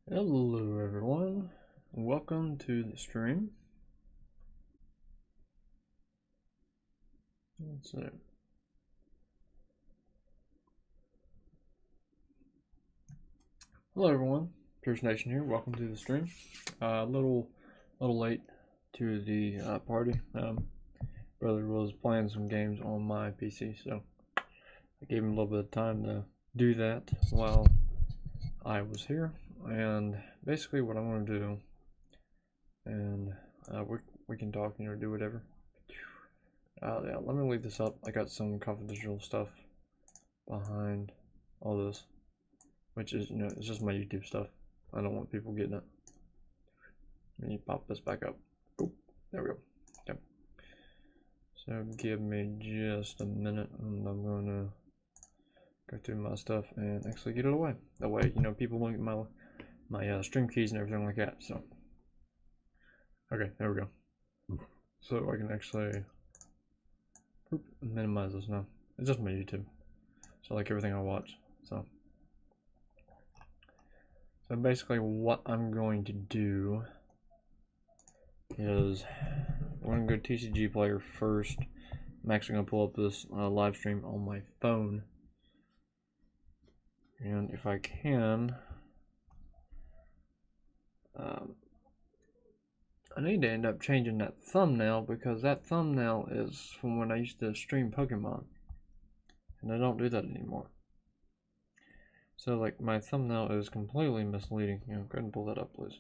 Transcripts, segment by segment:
Hello everyone, welcome to the stream. Let's see. Hello everyone, Pierce Nation here. Welcome to the stream. A little late to the party. Brother was playing some games on my PC, so I gave him a little bit of time to do that while I was here. And basically, what I'm going to do, and we can talk, do whatever. Yeah, let me leave this up. I got some confidential stuff behind all this, which is, it's just my YouTube stuff. I don't want people getting it. Let me pop this back up. Boop. There we go. Okay. So give me just a minute, and I'm gonna go through my stuff and actually get it away. That way, people won't get my stream keys and everything like that. So, okay, there we go. So I can actually minimize this now. It's just my YouTube, so like everything I watch. So basically, what I'm going to do is we're gonna go TCG player first. I'm actually gonna pull up this live stream on my phone, and if I can, I need to end up changing that thumbnail because that thumbnail is from when I used to stream Pokemon, and I don't do that anymore. So like my thumbnail is completely misleading. Go ahead and pull that up, please.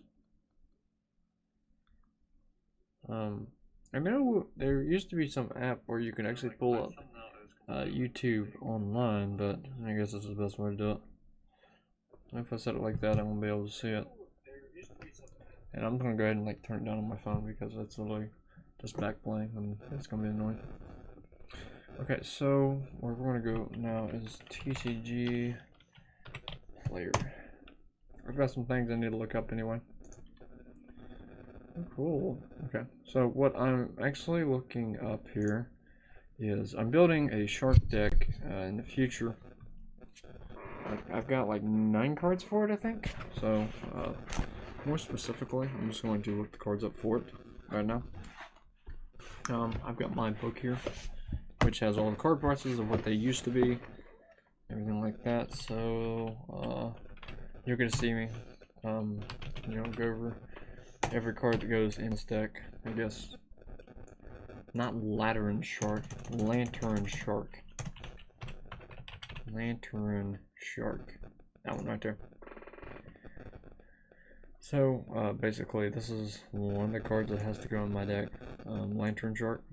I know there used to be some app where you can actually pull up YouTube online, but I guess this is the best way to do it. If I set it like that, I won't be able to see it. And I'm gonna go ahead and like turn it down on my phone because it's literally just back playing and it's gonna be annoying. Okay, so where we're gonna go now is TCG player. I've got some things I need to look up anyway. Oh, cool. Okay, so what I'm actually looking up here is I'm building a shark deck in the future. I've got like 9 cards for it, I think. So more specifically, I'm just going to look the cards up for it right now. I've got my book here, which has all the card prices of what they used to be, everything like that. So you're gonna see me, go over every card that goes in this deck. I guess not Lantern Shark, Lantern Shark, Lantern Shark. That one right there. So basically, this is one of the cards that has to go in my deck. Lantern Shark.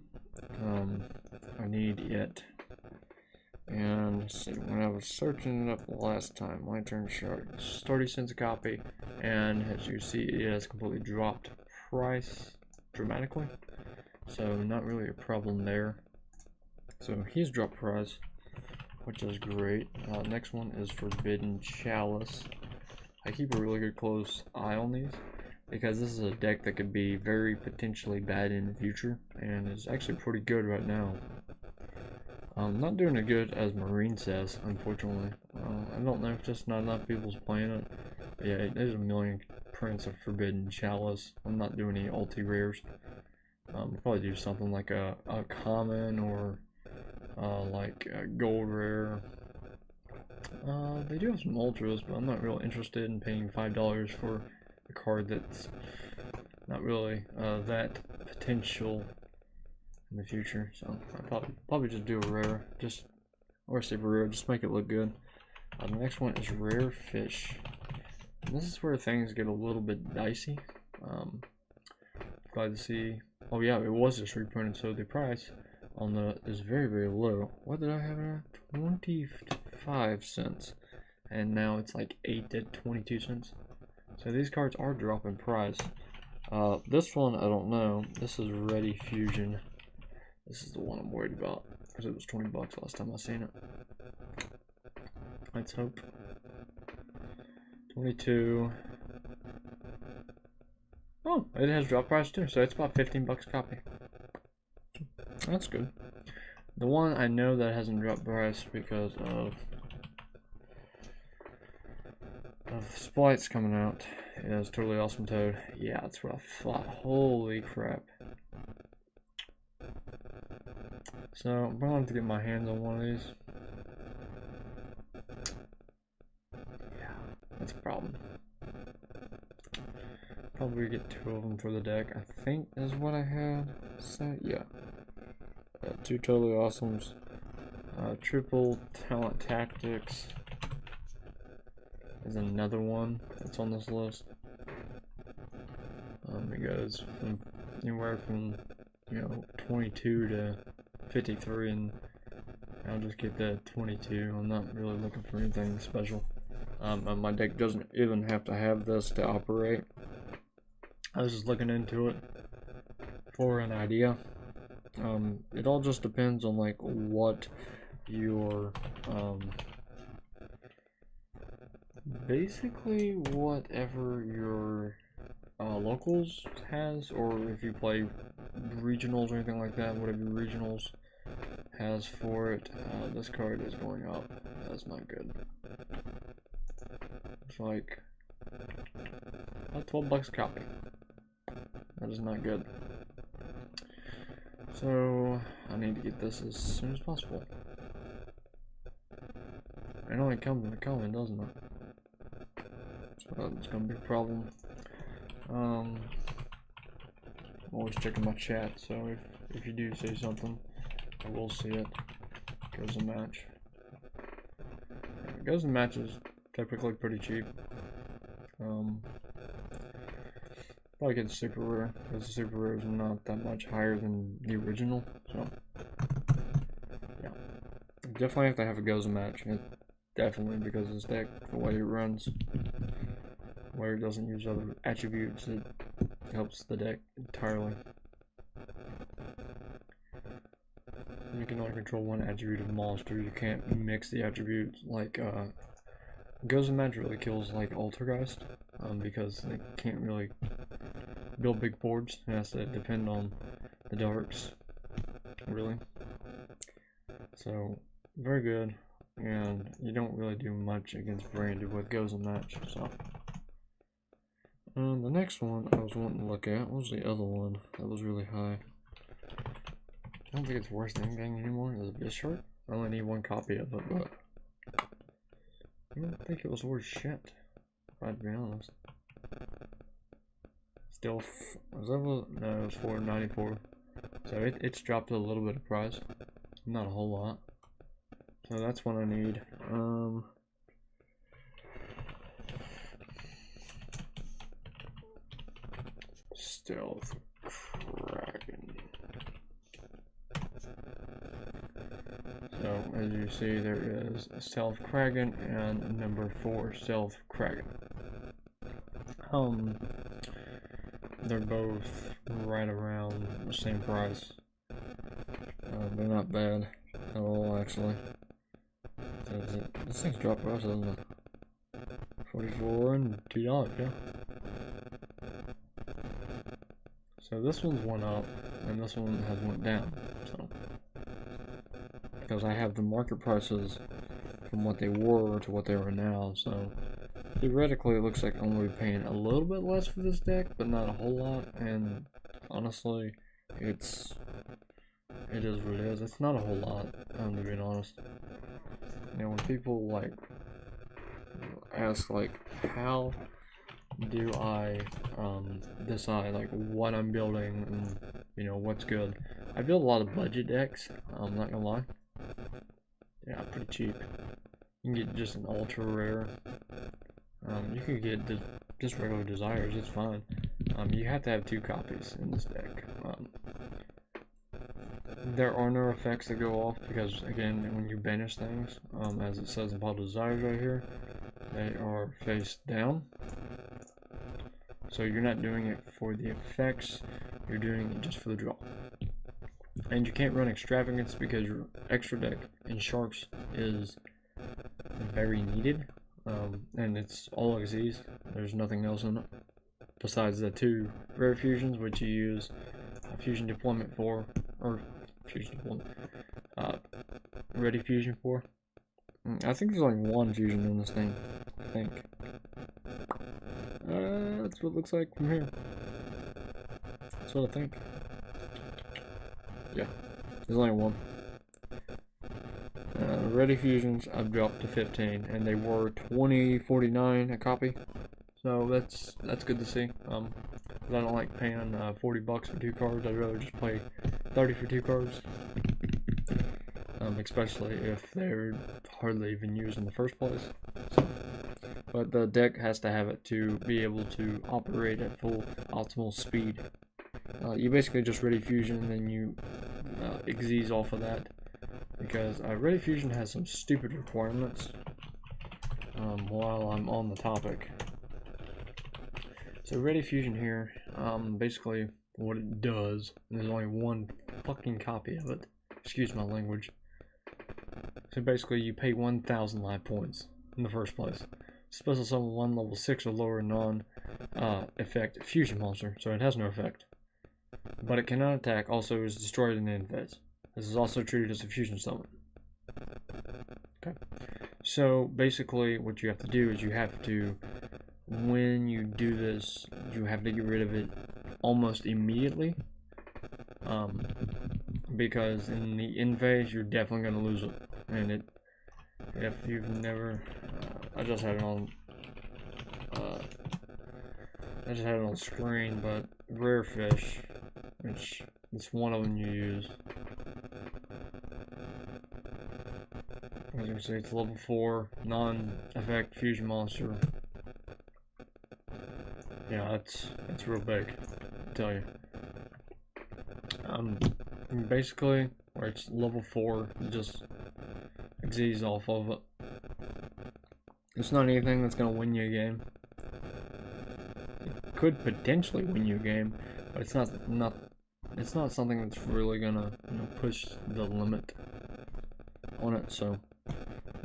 I need it. And let's see, when I was searching it up last time, Lantern Shark, 30 cents a copy, and as you see, it has completely dropped price dramatically. So not really a problem there. So he's dropped price, which is great. Next one is Forbidden Chalice. I keep a really good close eye on these because this is a deck that could be very potentially bad in the future, and is actually pretty good right now. Not doing as good as Marine says, unfortunately. I don't know if just not enough people's playing it. But yeah, there's a million prints of Forbidden Chalice. I'm not doing any ulti rares. I'll probably do something like a common or like a gold rare. They do have some ultras, but I'm not really interested in paying $5 for a card that's not really that potential in the future. So I'll probably just do a rare, or super rare, just make it look good. The next one is Rare Fish. And this is where things get a little bit dicey. Glad to see. Oh yeah, it was just reprinted, so the price on the is very, very low. What did I have it at? 25 cents, and now it's like 8 at 22 cents. So these cards are dropping price. This one I don't know. This is Ready Fusion. This is the one I'm worried about because it was 20 bucks last time I seen it. Let's hope. 22. Oh, it has drop price too, so it's about 15 bucks a copy. That's good. The one I know that hasn't dropped price because of Splites coming out is Totally Awesome Toad. Yeah, that's what I thought. Holy crap. So, I'm going to have to get my hands on one of these. Yeah, that's a problem. Probably get 2 of them for the deck, I think is what I had set. Yeah. 2 Totally Awesomes. Triple Talent Tactics is another one that's on this list. It goes from anywhere from 22 to 53, and I'll just get the 22. I'm not really looking for anything special. And my deck doesn't even have to have this to operate. I was just looking into it for an idea. It all just depends on like what your basically whatever your locals has, or if you play regionals or anything like that, whatever your regionals has for it. This card is going up. That's not good. It's like about 12 bucks a copy. That is not good. So I need to get this as soon as possible. It only comes in a common, doesn't it? So it's gonna be a problem. I'm always checking my chat, so if you do say something, I will see it. Goes in match. Goes in match is typically pretty cheap. Probably get the super rare, because the super rare is not that much higher than the original. So yeah, definitely have to have a goes in match. Definitely, because this deck, the way it runs, where it doesn't use other attributes, it helps the deck entirely. You can only control one attribute of monster. You can't mix the attributes. Like goes in match really kills like Altergeist, because it can't really build big boards. It has to depend on the darks, really. So very good, and you don't really do much against Branded with goes in match. So the next one I was wanting to look at was the other one that was really high. I don't think it's worth anything anymore. Is it this short? I only need 1 copy of it, but I don't think it was worth shit, if I'd be honest. Still, no, it was $4.94. So it's dropped a little bit of price, not a whole lot. So that's what I need. Stealth Kraken. So as you see, there is a Stealth Kraken and number 4 Stealth Kraken. They're both right around the same price. They're not bad at all, actually. So this thing's dropped price, doesn't it? $44 and $2, yeah. So this one's went up, and this one has went down. So because I have the market prices from what they were to what they are now, so theoretically it looks like I'm going to be paying a little bit less for this deck, but not a whole lot. And honestly, it is what it is. It's not a whole lot, to be honest. When people like ask like how do I decide like what I'm building and what's good, I build a lot of budget decks. I'm not gonna lie. Yeah, pretty cheap. You can get just an ultra rare. You could get just regular desires. It's fine. You have to have 2 copies in this deck. There are no effects that go off because, again, when you banish things, as it says in Pile Desires right here, they are face down. So you're not doing it for the effects, you're doing it just for the draw. And you can't run Extravagance because your extra deck in Sharks is very needed. And it's all Xyz. There's nothing else in it besides the 2 rare fusions, which you use a fusion deployment for, or fusion deployment, ready fusion for. I think there's only 1 fusion in this thing. I think. that's what it looks like from here. That's what I think. Yeah, there's only one. Ready fusions I've dropped to 15, and they were $20.49 a copy, so that's good to see. I don't like paying 40 bucks for 2 cards. I'd rather just pay 30 for 2 cards, especially if they're hardly even used in the first place. So, but the deck has to have it to be able to operate at full optimal speed. You basically just ready fusion, and then you exease off of that. Because Ready Fusion has some stupid requirements while I'm on the topic. So Ready Fusion here, basically what it does, and there's only one fucking copy of it, excuse my language. So basically you pay 1,000 life points in the first place. Special summon 1 level 6 or lower non-effect fusion monster, so it has no effect. But it cannot attack, also is destroyed in the end phase. This is also treated as a fusion summon. Okay. So basically what you have to do is you have to, when you do this, you have to get rid of it almost immediately. Because in the end phase you're definitely going to lose it. And if you've never, I just had it on screen, but rare fish, which is one of them you use. As you can see, it's level 4, non-effect fusion monster. Yeah, it's real big, I tell you. Basically, where it's level 4, you just exease off of it. It's not anything that's gonna win you a game. It could potentially win you a game, but it's not something that's really gonna, push the limit on it. So,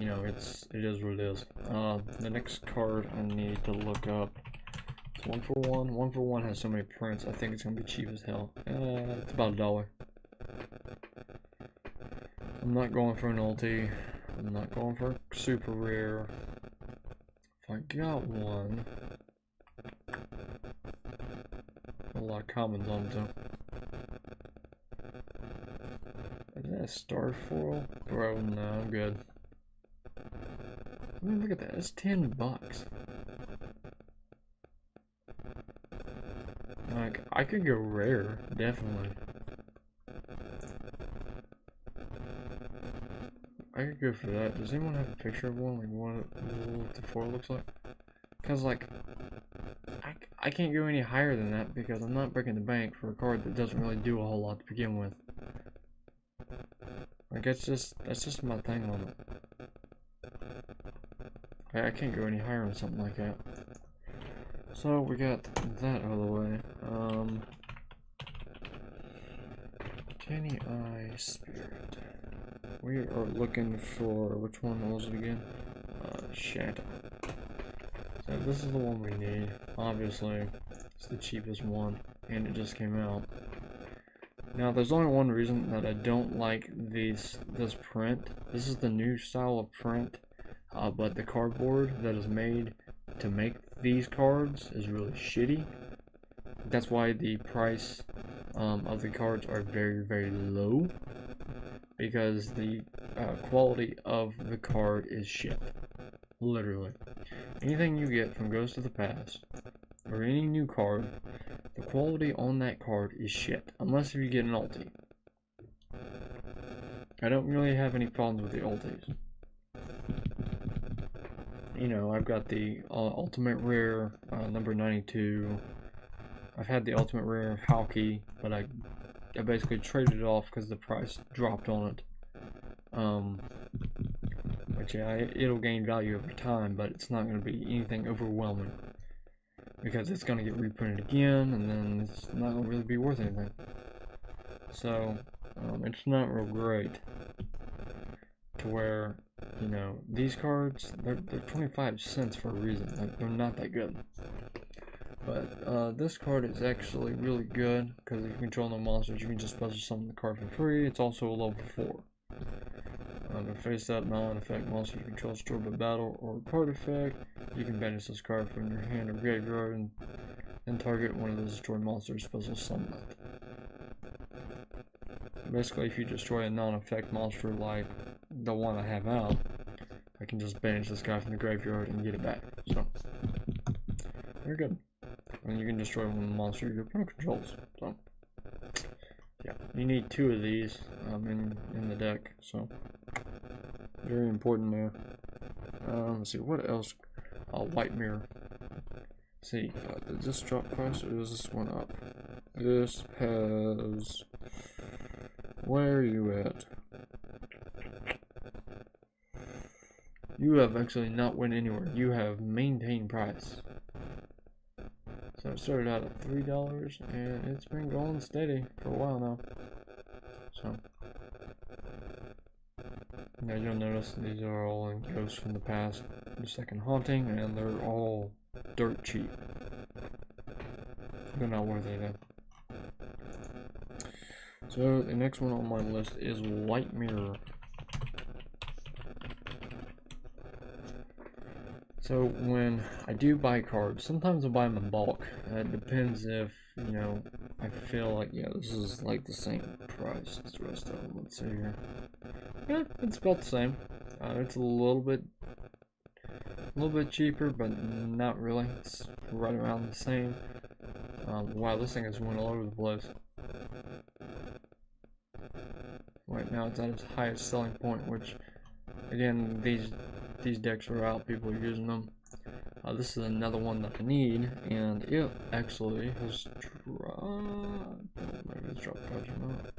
it is what it is. The next card I need to look up. It's 1-for-1. 1-for-1 has so many prints. I think it's gonna be cheap as hell. It's about $1. I'm not going for an ulti. I'm not going for a super rare. If I got one, a lot of commons on it though. Is that a star foil? Bro, no, I'm good. I mean, look at that. It's $10. Like, I could go rare, definitely. I could go for that. Does anyone have a picture of one? Like, what the 4 looks like? Because, like, I can't go any higher than that because I'm not breaking the bank for a card that doesn't really do a whole lot to begin with. Like, that's just my thing on it. I can't go any higher on something like that. So we got that out of the way. Tiny Eye Spirit. We are looking for, which one was it again? Shadow. So this is the one we need. Obviously, it's the cheapest one, and it just came out. Now, there's only one reason that I don't like this print. This is the new style of print, but the cardboard that is made to make these cards is really shitty. That's why the price of the cards are very, very low, because the quality of the card is shit. Literally. Anything you get from Ghost of the Past, or any new card, the quality on that card is shit, unless if you get an ulti. I don't really have any problems with the ultis. I've got the ultimate rare number 92. I've had the ultimate rare Hauki, but I basically traded it off because the price dropped on it. But yeah, it'll gain value over time, but it's not going to be anything overwhelming, because it's going to get reprinted again, and then it's not going to really be worth anything. So, it's not real great to where, these cards, they're 25 cents for a reason. Like, they're not that good. But this card is actually really good, because if you control no monsters, you can just special summon the card for free. It's also a level 4. To face up non-effect monster you control stored by battle or card effect, you can banish this card from your hand or graveyard, and and target one of the destroyed monsters special summon it. Basically, if you destroy a non-effect monster like the one I have out, I can just banish this guy from the graveyard and get it back. So, very good. And you can destroy one monster your opponent controls. So, yeah, you need 2 of these in the deck. So, very important there. Let's see, what else? White mirror. Let's see, did this drop price or is this one up? This has. Where are you at? You have actually not went anywhere. You have maintained price. So it started out at $3 and it's been going steady for a while now. So now you'll notice these are all in ghosts from the past, the second haunting, and they're all dirt cheap. They're not worth anything. So the next one on my list is White Mirror. So when I do buy cards, sometimes I buy them in bulk. It depends if, you know, I feel like, yeah, this is like the same price as the rest of them. Let's see here. Yeah, it's about the same. It's a little bit cheaper, but not really. It's right around the same. Wow, this thing has went all over the place. Right now it's at its highest selling point, which, again, these decks are out, people are using them. This is another one that I need, and it actually has dropped. Maybe it's dropped price or not.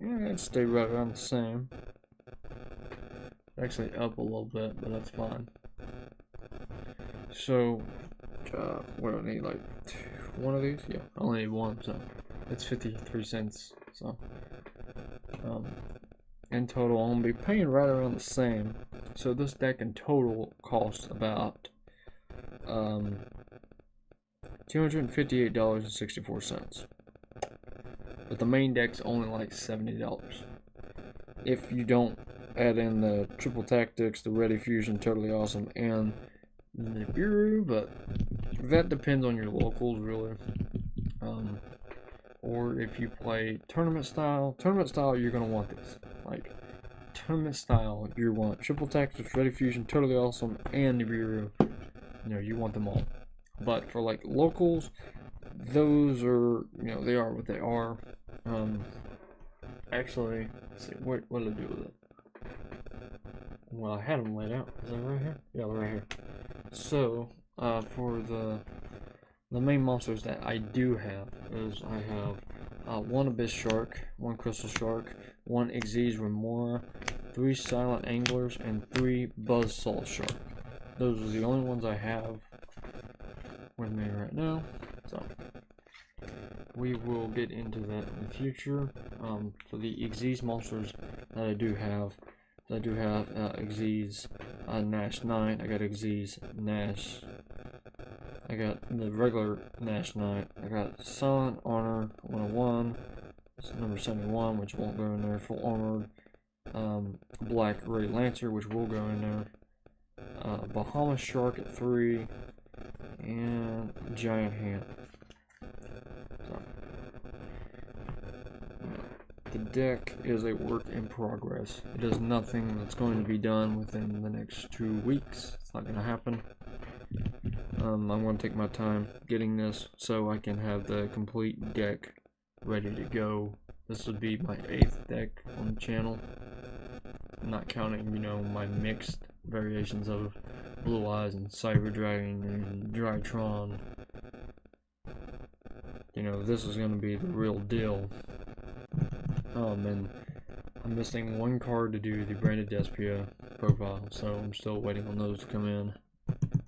Yeah, it stayed right around the same. Actually up a little bit, but that's fine. So, what do I need? Like one of these? Yeah, I only need one, so it's 53 cents. So, in total, I'm gonna be paying right around the same. So this deck in total costs about $258.64. But the main deck's only like $70. If you don't add in the triple tactics, the ready fusion, totally awesome, and the Nibiru, but that depends on your locals really. Or if you play tournament style, you're gonna want this. Like tournament style, you want triple tactics, ready fusion, totally awesome, and Nibiru. You know, you want them all. But for like locals, those are, you know, they are what they are. Actually, let's see, what did I do with it? Well, I had them laid out. Is that right here? Yeah, right here. So, for the main monsters that I do have is I have one Abyss Shark, one Crystal Shark, one Xyz Remora, 3 Silent Anglers, and 3 Buzzsaw Shark. Those are the only ones I have with me right now. So we will get into that in the future. For the Xyz monsters that I do have Xyz Nash Knight. I got Xyz Nash. I got the regular Nash Knight. I got Silent Honor 101. It's number 71, which won't go in there. Full armored. Black Ray Lancer, which will go in there. Bahamas Shark at 3. And Giant Hand. So, the deck is a work in progress. It is nothing that's going to be done within the next 2 weeks. It's not going to happen. I'm going to take my time getting this so I can have the complete deck ready to go. This would be my 8th deck on the channel. I'm not counting, you know, my mixed variations of Blue Eyes and Cyber Dragon and Drytron. You know, this is going to be the real deal. And I'm missing 1 card to do the Branded Despia profile, so I'm still waiting on those to come in.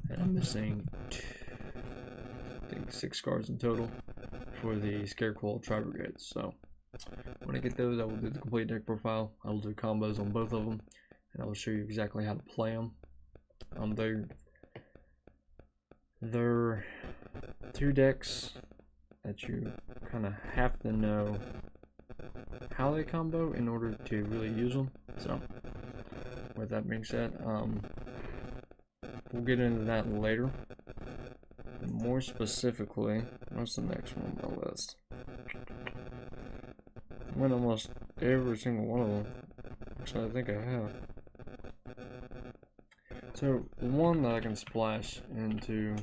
And I'm missing, I think, 6 cards in total for the Scarecrow Tri Brigades. So when I get those, I will do the complete deck profile. I will do combos on both of them, and I will show you exactly how to play them. They're 2 decks that you kind of have to know how they combo in order to really use them. So with that being said, we'll get into that later. more specifically, what's the next one on my list? I went almost every single one of them. Actually, I think I have. So, the one that I can splash into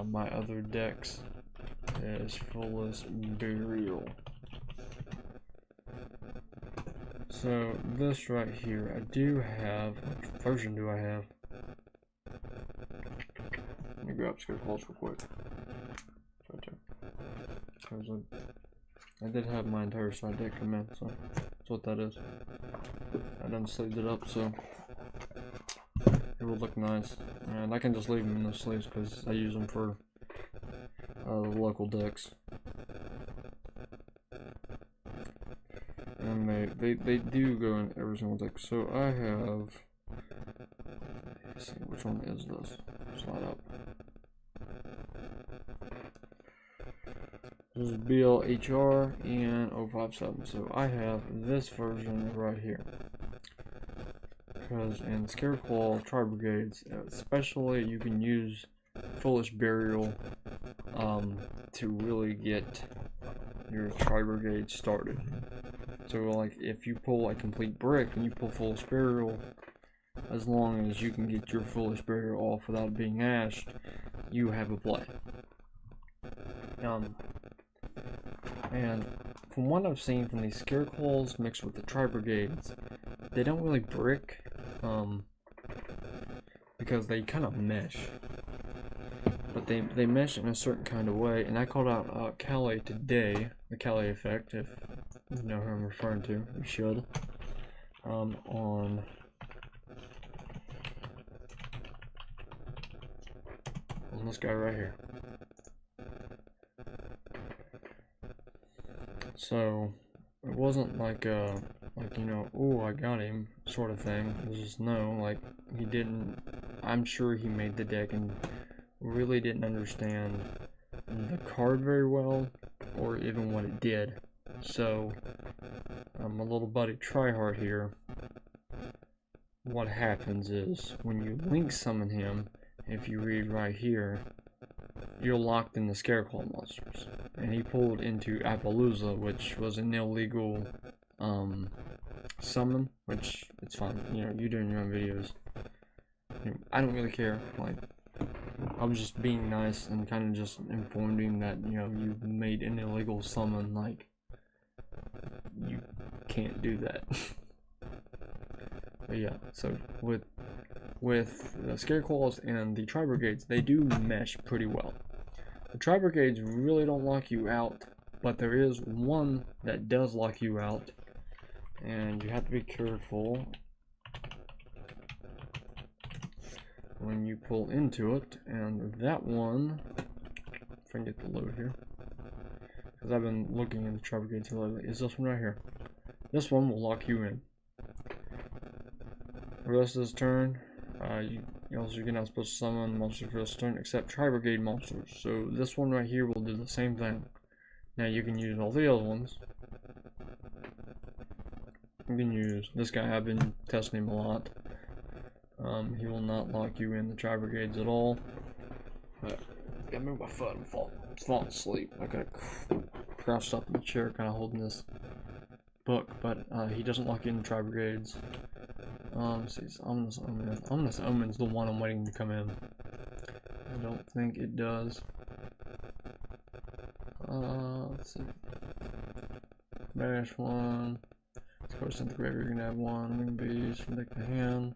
my other decks is Fullest Burial. So, this right here, I do have. Which version do I have? Let me grab Scare Claws real quick. It's right there. I did have my entire side deck come in, so that's what that is. I done sleeved it up, so it will look nice. And I can just leave them in the sleeves because I use them for the local decks. And they do go in every single deck. So I have. Let's see, which one is this? Slide up. This is BLHR and 057. So I have this version right here. Because in Scareclaw Tri-Brigades, especially, you can use Fullest Burial to really get your Tri-Brigade started. So like if you pull a complete brick and you pull Fullest Burial, as long as you can get your Fullest Burial off without being ashed, you have a play. And from what I've seen from these Scareclaws mixed with the Tri-Brigades, they don't really brick, because they kind of mesh. But they mesh in a certain kind of way, and I called out Cali today, the Cali effect, if you know who I'm referring to, you should, on this guy right here. So it wasn't like you know, oh, I got him sort of thing. It was just no, like he didn't. I'm sure he made the deck and really didn't understand the card very well, or even what it did. So my little buddy Tryhard here, what happens is when you link summon him, if you read right here, you're locked in the Scareclaw monsters. And he pulled into Appaloosa, which was an illegal summon, which it's fine. You know, you're doing your own videos. You know, I don't really care. Like, I was just being nice and kind of just informed him that, you know, you made an illegal summon. Like, you can't do that. But yeah, so with the Scareclaws and the Tri-Brigades, they do mesh pretty well. The Tri-Brigades really don't lock you out, but there is one that does lock you out, and you have to be careful when you pull into it. And that one, if I can get the load here, because I've been looking in the Tri-Brigades lately, is this one right here. This one will lock you in. The rest of this turn, you're not supposed to summon monsters for this turn except Tri-Brigade monsters. So this one right here will do the same thing. Now you can use all the other ones. You can use this guy. I've been testing him a lot. He will not lock you in the Tri-Brigades at all. But I gotta move my foot and fall asleep. I got crouched up in the chair, kind of holding this book. But he doesn't lock you in the Tri-Brigades. See, Ominous Omen. Ominous Omen's the one I'm waiting to come in. I don't think it does. Let's see. Bash one. Of course, in the graveyard, you're gonna have one Wing Beast from deck to hand.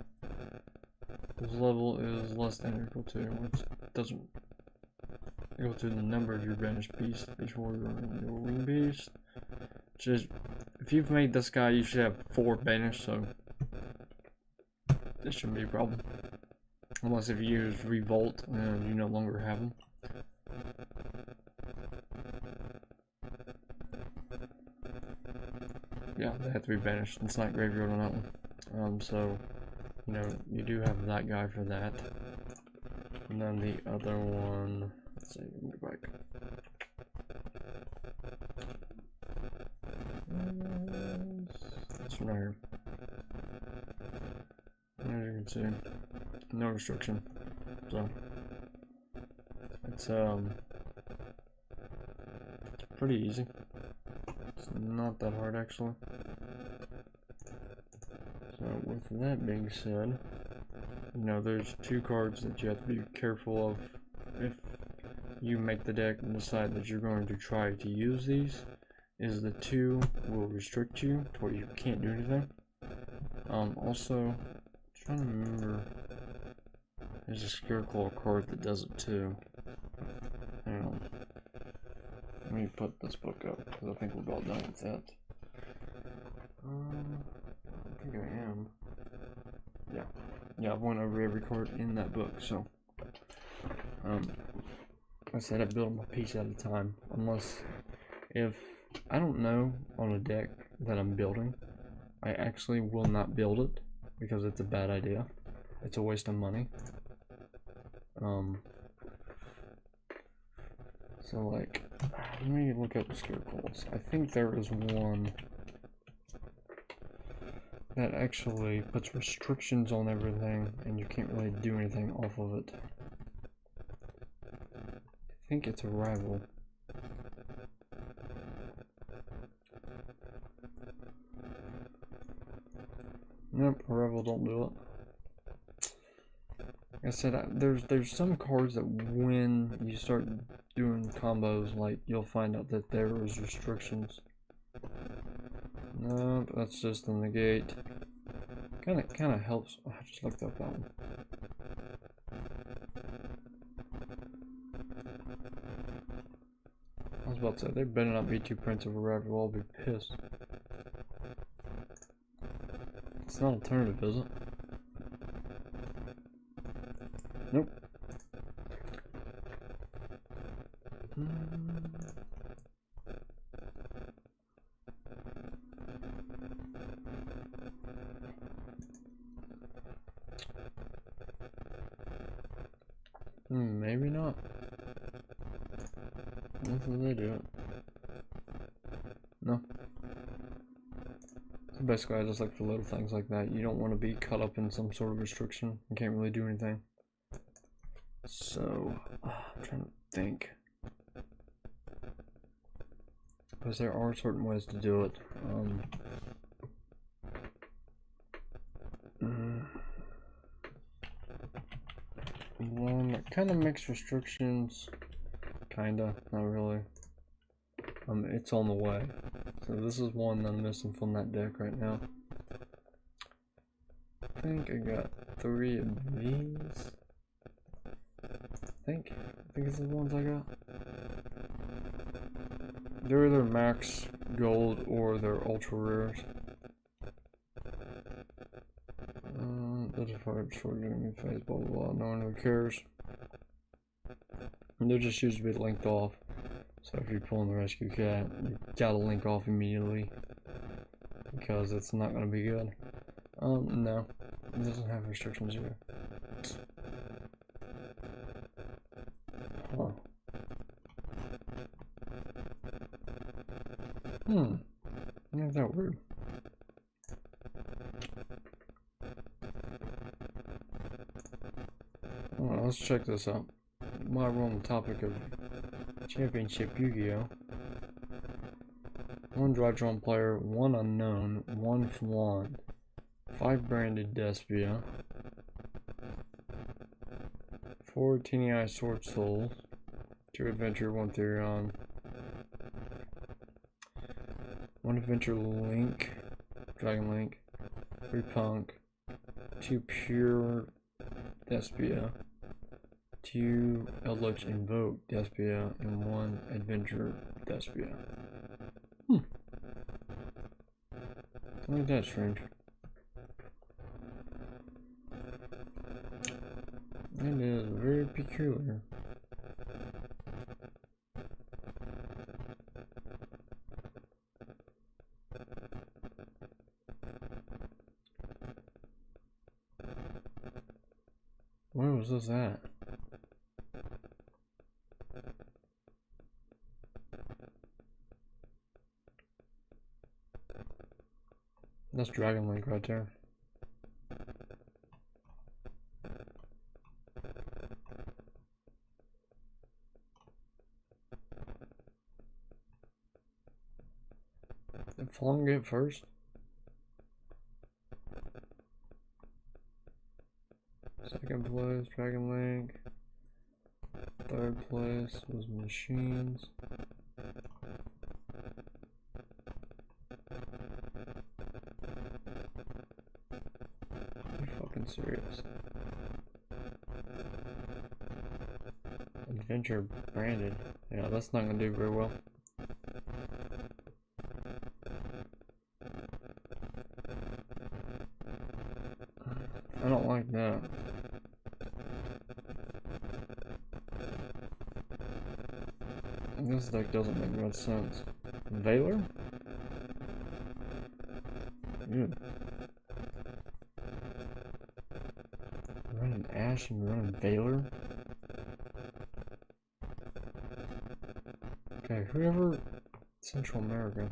This level is less than or equal to, which doesn't equal to the number of your banished beasts before your Wing Beast. Which is, if you've made this guy, you should have 4 banished, so this shouldn't be a problem. Unless if you use Revolt and you no longer have them. Yeah, they have to be banished. It's not graveyard on that one. So, you know, you do have that guy for that. And then the other one, let's see, let me go back. This one right here. As you can see, no restriction. So, It's pretty easy. It's not that hard actually. So with that being said, you know, there's two cards that you have to be careful of if you make the deck and decide that you're going to try to use these. Is the two will restrict you to where you can't do anything. Also, I'm trying to remember, there's a Scareclaw card that does it too. Hang on. Let me put this book up because I think we're about done with that. I think I am. Yeah, I've went over every card in that book, so like I said, I build them a piece at a time. Unless if I don't know on a deck that I'm building, I actually will not build it because it's a bad idea. It's a waste of money. So like, let me look up the Scareclaws. I think there is one that actually puts restrictions on everything and you can't really do anything off of it. I think it's a rival. Nope, a rival don't do it. Like I said, there's some cards that when you start doing combos, like you'll find out that there is restrictions. Nope, that's just the negate. Kind of helps. Oh, I just looked up that one. I was about to say, there better not be two prints of a rival. I'll be pissed. It's not alternative, is it? Nope. Maybe not. Nothing they do it. No. So basically, I just like for little things like that. You don't want to be caught up in some sort of restriction. You can't really do anything. So, I'm trying to think. Because there are certain ways to do it. One that kind of makes restrictions. Kinda, not really. It's on the way. So this is one I'm missing from that deck right now. I think I got 3 of these. I think it's the ones I got. They're either max gold or they're ultra rares. That's a fire short enemy phase, blah blah blah. No one really cares. And they're just used to be linked off. So if you're pulling the rescue cat, you gotta link off immediately. Because it's not gonna be good. No. It doesn't have restrictions here. Huh. Isn't that weird? Well, let's check this out. While we're on the topic of Championship Yu-Gi-Oh! 1 dry drawn player, 1 unknown, 1 Flan, 5 branded Despia, 4 Teeny Eye Sword Souls, 2 Adventure, 1 Therion, 1 Adventure Link, Dragon Link, 3 Punk, 2 Pure Despia, 2 Eldritch Invoke Despia, and 1 Adventure Despia. Ain't that strange? It is very peculiar. Where was this at? That's Dragon Link right there. If Long get first. Second place, Dragon Link. Third place was Machines. Are you fucking serious? Adventure branded. Yeah, that's not gonna do very well. I don't like that. This deck doesn't make much sense. Valor? Good. Running Ash and running Valor? Okay, whoever... Central America.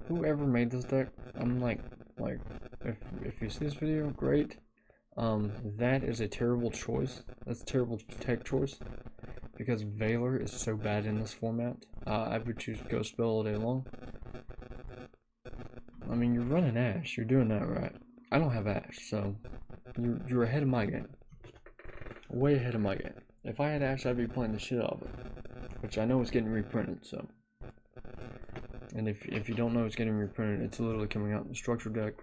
Whoever made this deck, I'm like, if you see this video, great. That is a terrible choice. That's a terrible tech choice. Because Valor is so bad in this format. I would choose Ghost Spell all day long. I mean, you're running Ash. You're doing that right. I don't have Ash, so you're ahead of my game. Way ahead of my game. If I had Ash, I'd be playing the shit out of it. Which I know is getting reprinted, so. And if you don't know it's getting reprinted, it's literally coming out in the structure deck.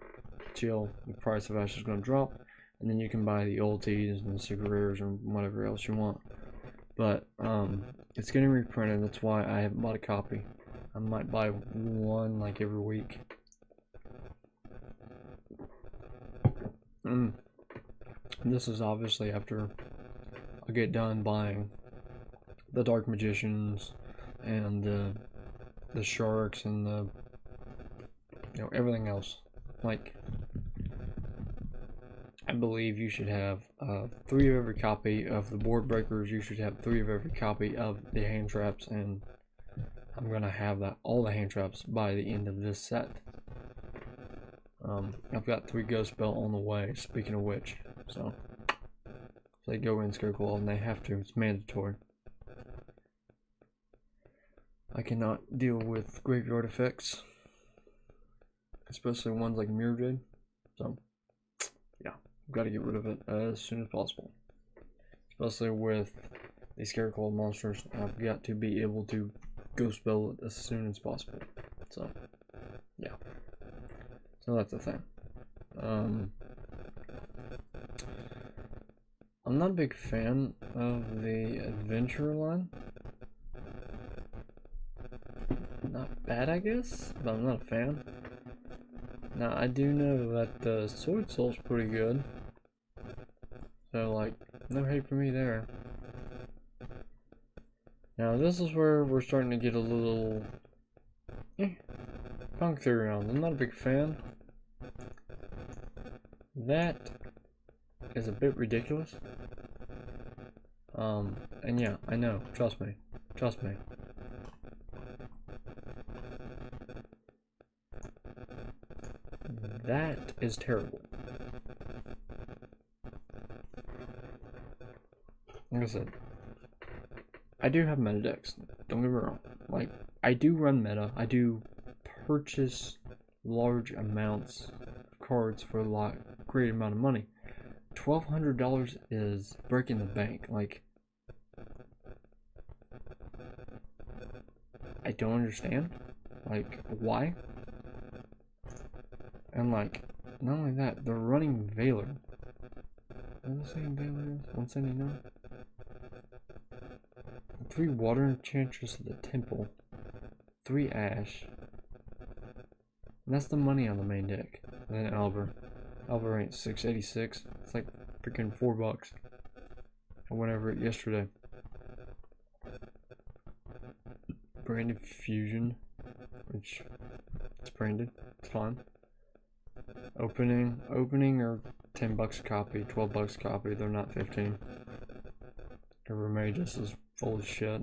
Chill, the price of Ash is going to drop. And then you can buy the ultis and the secret rares and whatever else you want. But it's getting reprinted. That's why I haven't bought a copy. I might buy one like every week. This is obviously after I get done buying the Dark Magicians and the Sharks and the everything else. Like, I believe you should have 3 of every copy of the Board Breakers. You should have 3 of every copy of the Hand Traps, and I'm gonna have all the Hand Traps by the end of this set. I've got 3 Ghost Spell on the way. Speaking of which, so if they go in Scarecrow, and they have to. It's mandatory. I cannot deal with graveyard effects, especially ones like Mirror Jade. So. Got to get rid of it as soon as possible. Especially with these Scarecrow monsters, I've got to be able to Ghost Spell it as soon as possible. So, yeah. So that's the thing. I'm not a big fan of the Adventure line. Not bad, I guess, but I'm not a fan. Now, I do know that the Sword Soul's pretty good. So, like, no hate for me there. Now, this is where we're starting to get a little... Punk Theory on. I'm not a big fan. That is a bit ridiculous. And yeah, I know. Trust me. Trust me. That is terrible. Like I said, I do have meta decks. Don't get me wrong. Like, I do run meta. I do purchase large amounts of cards for a great amount of money. $1,200 is breaking the bank. Like, I don't understand. Like, why? And like, not only that, they're running Valor. What was I saying Valor is? 179? 3 Water Enchantress of the Temple. 3 Ash. And that's the money on the main deck. And then Albert. Albert ain't 686. It's like freaking $4. I went over it yesterday. Branded Fusion. Which, it's branded. It's fine. Opening are $10 a copy, $12 a copy. They're not 15. Every Magus is full of shit.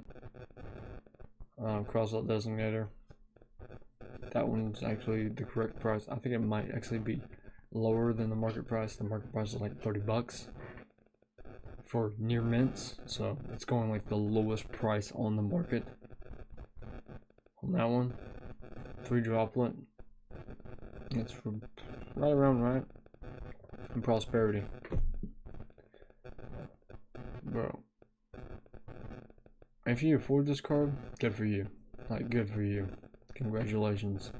Crossout Designator. That one's actually the correct price. I think it might actually be lower than the market price. The market price is like $30 for near mints, so it's going like the lowest price on the market on that one. 3 droplet. It's right around right. And prosperity. Bro. If you afford this card, good for you. Like, good for you. Congratulations.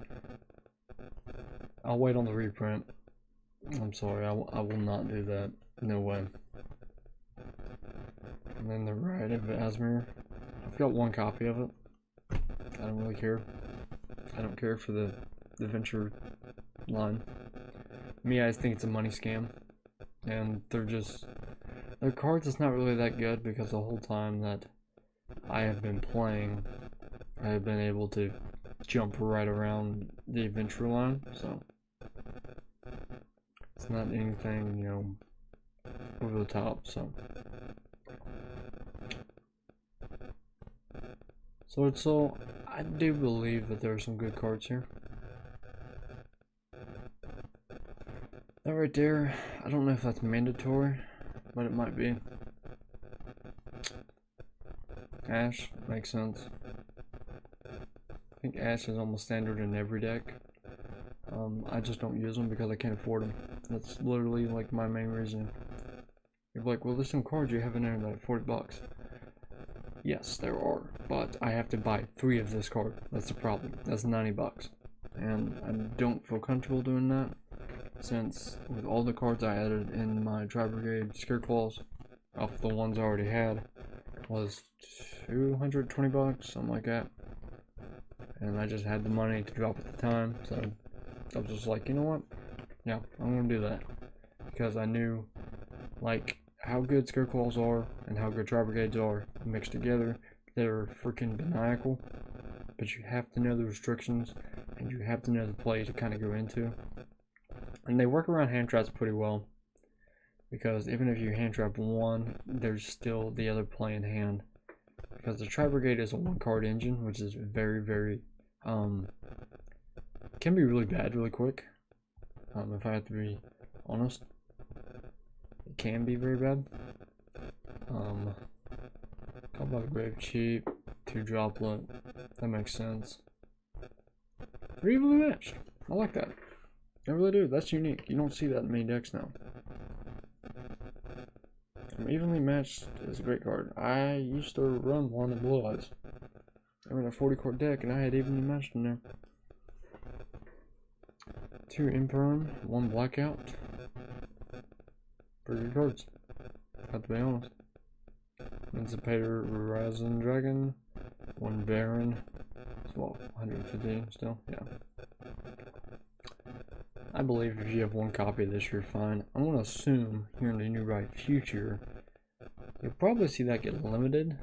I'll wait on the reprint. I'm sorry, I will not do that. No way. And then the Ride of Asmir. I've got 1 copy of it. I don't really care. I don't care for the adventure line. Me, I think it's a money scam. And their cards is not really that good because the whole time that I have been playing, I have been able to jump right around the adventure line, so it's not anything, you know, over the top, so I do believe that there are some good cards here. That right there, I don't know if that's mandatory, but it might be. Ash makes sense. I think Ash is almost standard in every deck. I just don't use them because I can't afford them. That's literally like my main reason. You're like, well, there's some cards you have in there that are 40 bucks. Yes, there are, but I have to buy 3 of this card. That's the problem. That's 90 bucks. And I don't feel comfortable doing that, since with all the cards I added in my Tri-Brigade Scareclaws, off the ones I already had, was 220 bucks, something like that. And I just had the money to drop at the time, so I was just like, you know what? Yeah, I'm gonna do that. Because I knew, like, how good Scareclaws are and how good Tri-Brigades are mixed together. They're freaking maniacal. But you have to know the restrictions, and you have to know the play to kind of go into. And they work around hand traps pretty well. Because even if you hand trap one, there's still the other play in hand. Because the Tri-Brigade is a 1-card engine, which is very, very, can be really bad really quick. If I have to be honest. It can be very bad. Couple of grave cheap, 2 droplet, that makes sense. 3 evenly matched, I like that. I really do, that's unique. You don't see that in many decks now. Evenly matched is a great card. I used to run one of Blue Eyes. I ran a 40-card deck and I had evenly matched in there. 2 Imperm, 1 Blackout. Pretty good cards, have to be honest. Emancipator, Horizon Dragon, 1 Baron. Well, 115 still, yeah. I believe if you have 1 copy of this, you're fine. I'm gonna assume here in the New Right future, you'll probably see that get limited,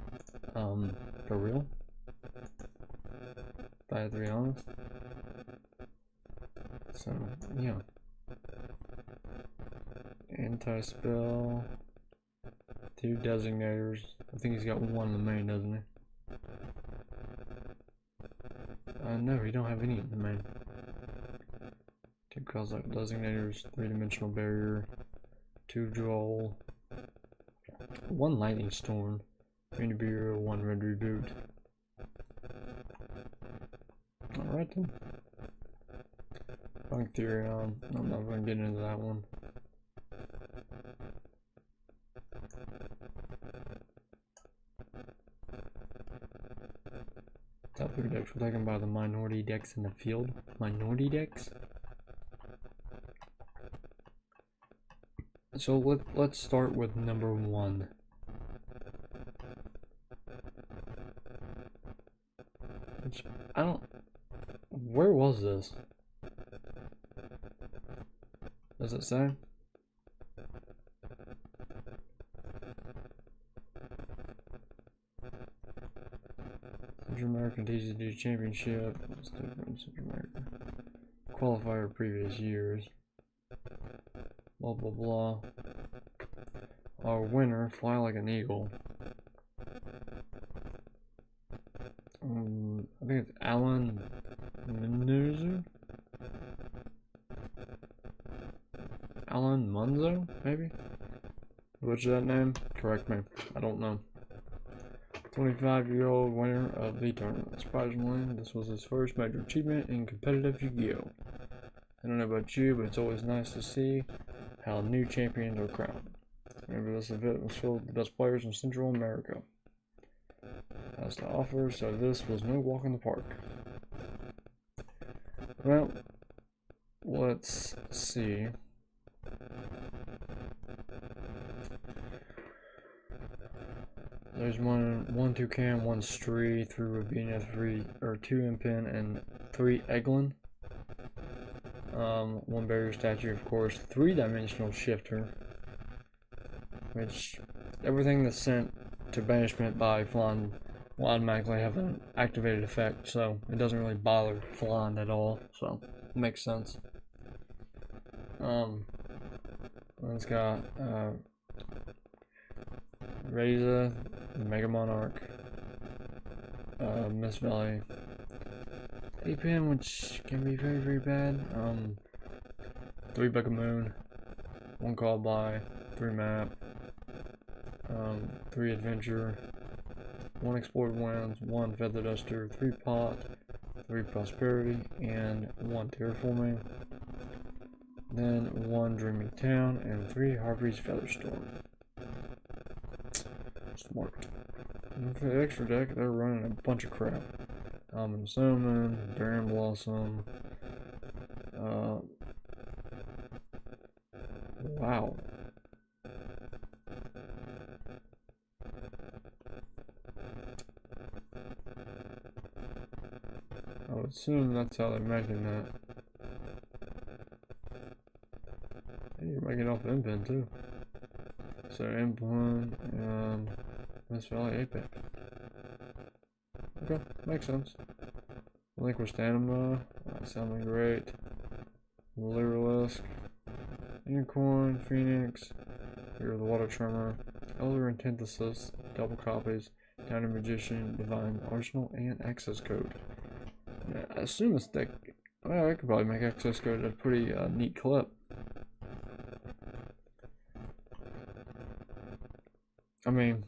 for real. If I have to be honest. So, yeah. Anti-spell. 2 designators. I think he's got 1 in the main, doesn't he? No, he don't have any in the main. 2 cross-out designators, 3-dimensional barrier, 2 Joel, 1 lightning storm, 3 Nibiru, 1 red reboot. Alright then. Funk Therion, I'm not going to get into that one. Top 3 decks were taken by the minority decks in the field. Minority decks? So let's start with number 1. Which, I don't... Where was this? Does it say? Central American TCG Championship. Central America. Qualifier previous years. Blah blah blah. Our winner, Fly Like an Eagle. I think it's Alan Munzo? Alan Munzo, maybe? What's that name? Correct me. I don't know. 25-year-old winner of the tournament. Surprisingly, this was his first major achievement in competitive Yu-Gi-Oh! I don't know about you, but it's always nice to see how new champions are crowned. Remember, this event was filled with the best players in Central America. Has to offer, so this was no walk in the park. Well, let's see. There's one Toucan, one Stree, 3 Rabina, 2 Impin, and 3 Eglin. 1 barrier statue, of course, 3-dimensional shifter, which everything that's sent to banishment by Flan will automatically have an activated effect, so it doesn't really bother Flan at all, so it makes sense. It's got Reza, Mega Monarch, Miss Valley, APM, which can be very, very bad. 3 Bucket Moon, 1 Call By, 3 Map, 3 Adventure, 1 Explored Winds, 1 Feather Duster, 3 Pot, 3 Prosperity, and 1 Terraforming. Then 1 Dreaming Town, and 3 Harvey's Featherstorm. Smart. And for the extra deck, they're running a bunch of crap. Almond Salmon, Barren Blossom. Wow. I would assume that's how they're making that. And you're making off Impin too. So Impin and Miss Valley Apex. Okay, makes sense. Relinquished Anima, sounding great. Lyrilisk, Unicorn, Phoenix, Fear of the Water Tremor, Elder Antithesis, double copies, Downy Magician, Divine Arsenal, and Access Code. I assume this deck, well, I could probably make Access Code a pretty neat clip. I mean,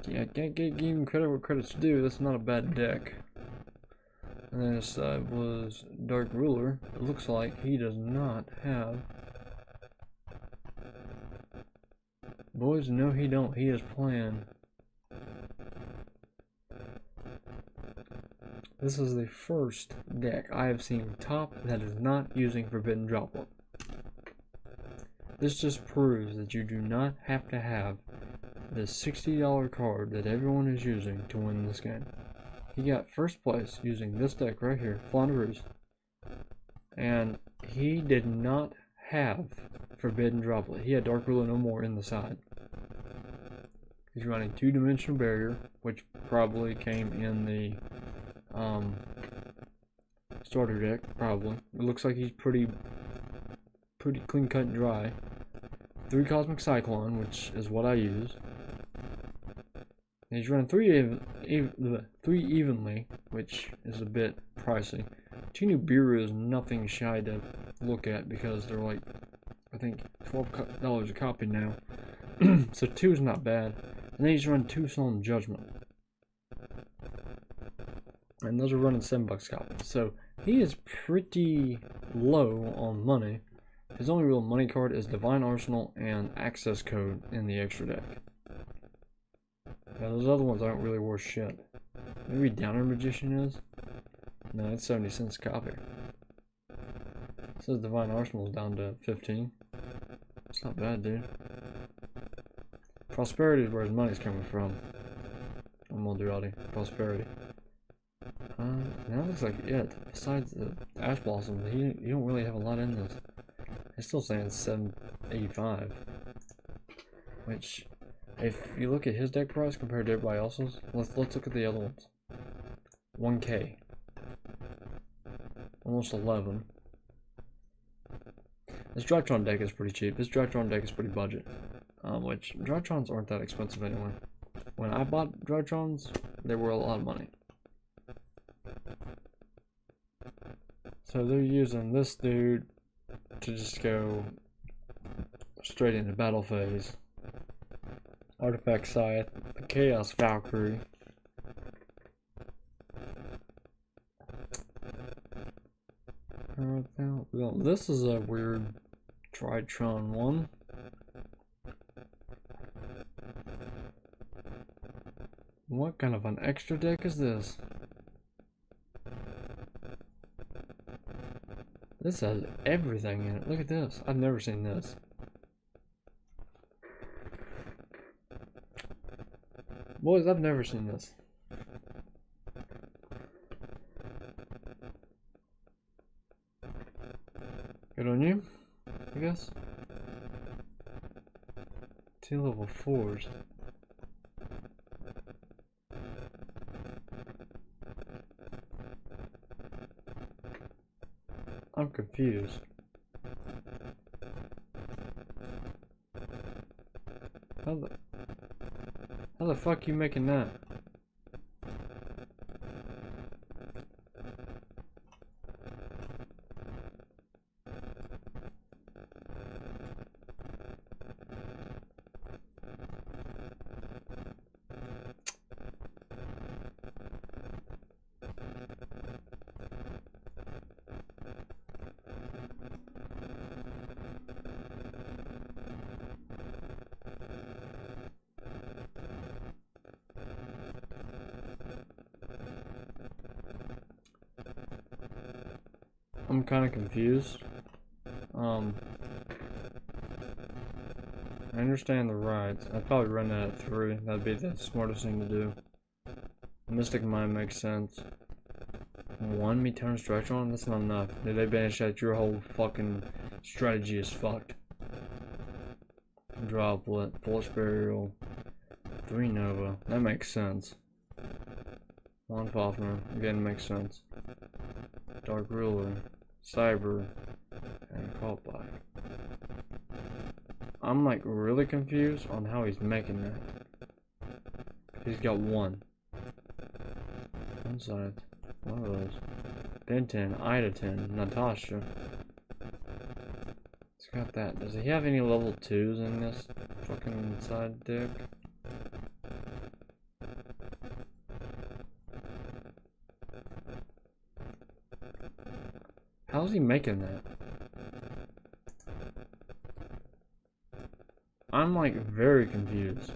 yeah, can't give him credit where credit's due. That's not a bad deck. And then this was Dark Ruler. It looks like he does not have. Boys, no, he don't. He is playing. This is the first deck I have seen top that is not using Forbidden Droplet. This just proves that you do not have to have the $60 card that everyone is using to win this game. He got first place using this deck right here, Flandreau, and he did not have Forbidden Droplet. He had Dark Ruler no more in the side. He's running 2-dimensional barrier, which probably came in the starter deck, probably. It looks like he's pretty clean cut and dry. 3 Cosmic Cyclone, which is what I use. And he's running 3 evenly, which is a bit pricey. 2 Nibiru is nothing shy to look at because they're like, I think, $12 a copy now. So 2 is not bad. And then he's running 2 Solemn Judgment. And those are running $7 a copy. So he is pretty low on money. His only real money card is Divine Arsenal and Access Code in the extra deck. Yeah, those other ones aren't really worth shit. Maybe Downer Magician is? No, it's 70 cents a copy. It says Divine Arsenal is down to 15. It's not bad, dude. Prosperity is where his money's coming from. I'm Molduati. Prosperity. That looks like it. Besides the Ash Blossom, you don't really have a lot in this. It's still saying it's $7.85. Which, if you look at his deck price compared to everybody else's, let's look at the other ones. 1K. Almost 11. This Drytron deck is pretty cheap. This Drytron deck is pretty budget. Which, Drytrons aren't that expensive anyway. When I bought Drytrons, they were a lot of money. So they're using this dude to just go straight into battle phase. Artifact Scythe, the Chaos Valkyrie, card now. Well, this is a weird Tritron one. What kind of an extra deck is this? This has everything in it. Look at this. I've never seen this. Boys, I've never seen this. Good on you, I guess. 2 level 4s. I'm confused. How the fuck you making that? I'm kind of confused. I understand the rides. I'd probably run that at 3. That'd be the smartest thing to do. Mystic Mind makes sense. 1 me turn stretch on? That's not enough. Did they banish that? Your whole fucking strategy is fucked. Droplet, Pulse Burial, 3 Nova. That makes sense. 1 Fafner. Again, makes sense. Dark Ruler, Cyber, and Callback. I'm like really confused on how he's making that. He's got 1. One side. One of those. Ben 10, Ida 10, Natasha. He's got that. Does he have any level 2s in this fucking side deck? How's he making that? I'm like very confused.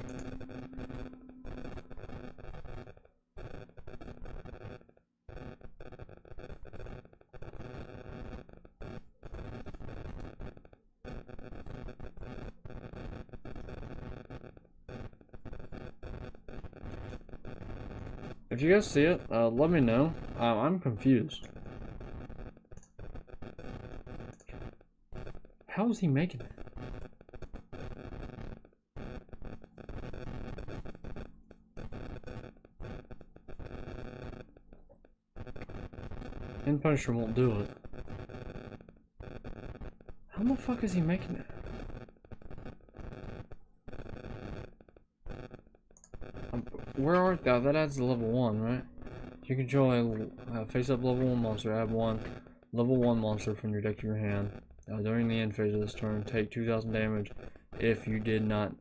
If you guys see it, let me know. I'm confused. How is he making it? And Punisher won't do it. How the fuck is he making it? Where art thou? That adds the level 1, right? You control a face-up level 1 monster. Add 1 level 1 monster from your deck to your hand. During the end phase of this turn, take 2,000 damage if you did not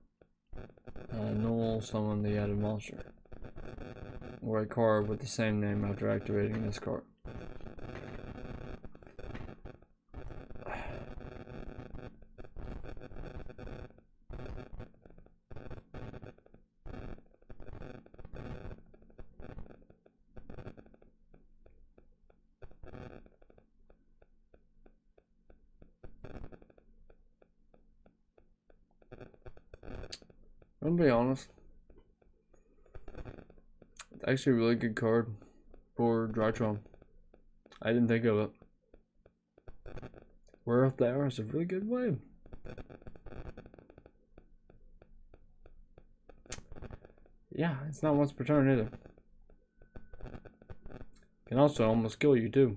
null summon the added monster. Or a card with the same name after activating this card. I'm gonna be honest. It's actually a really good card for Drytron. I didn't think of it. Where If Thou is a really good wave. Yeah, it's not once per turn either. Can also almost kill you too.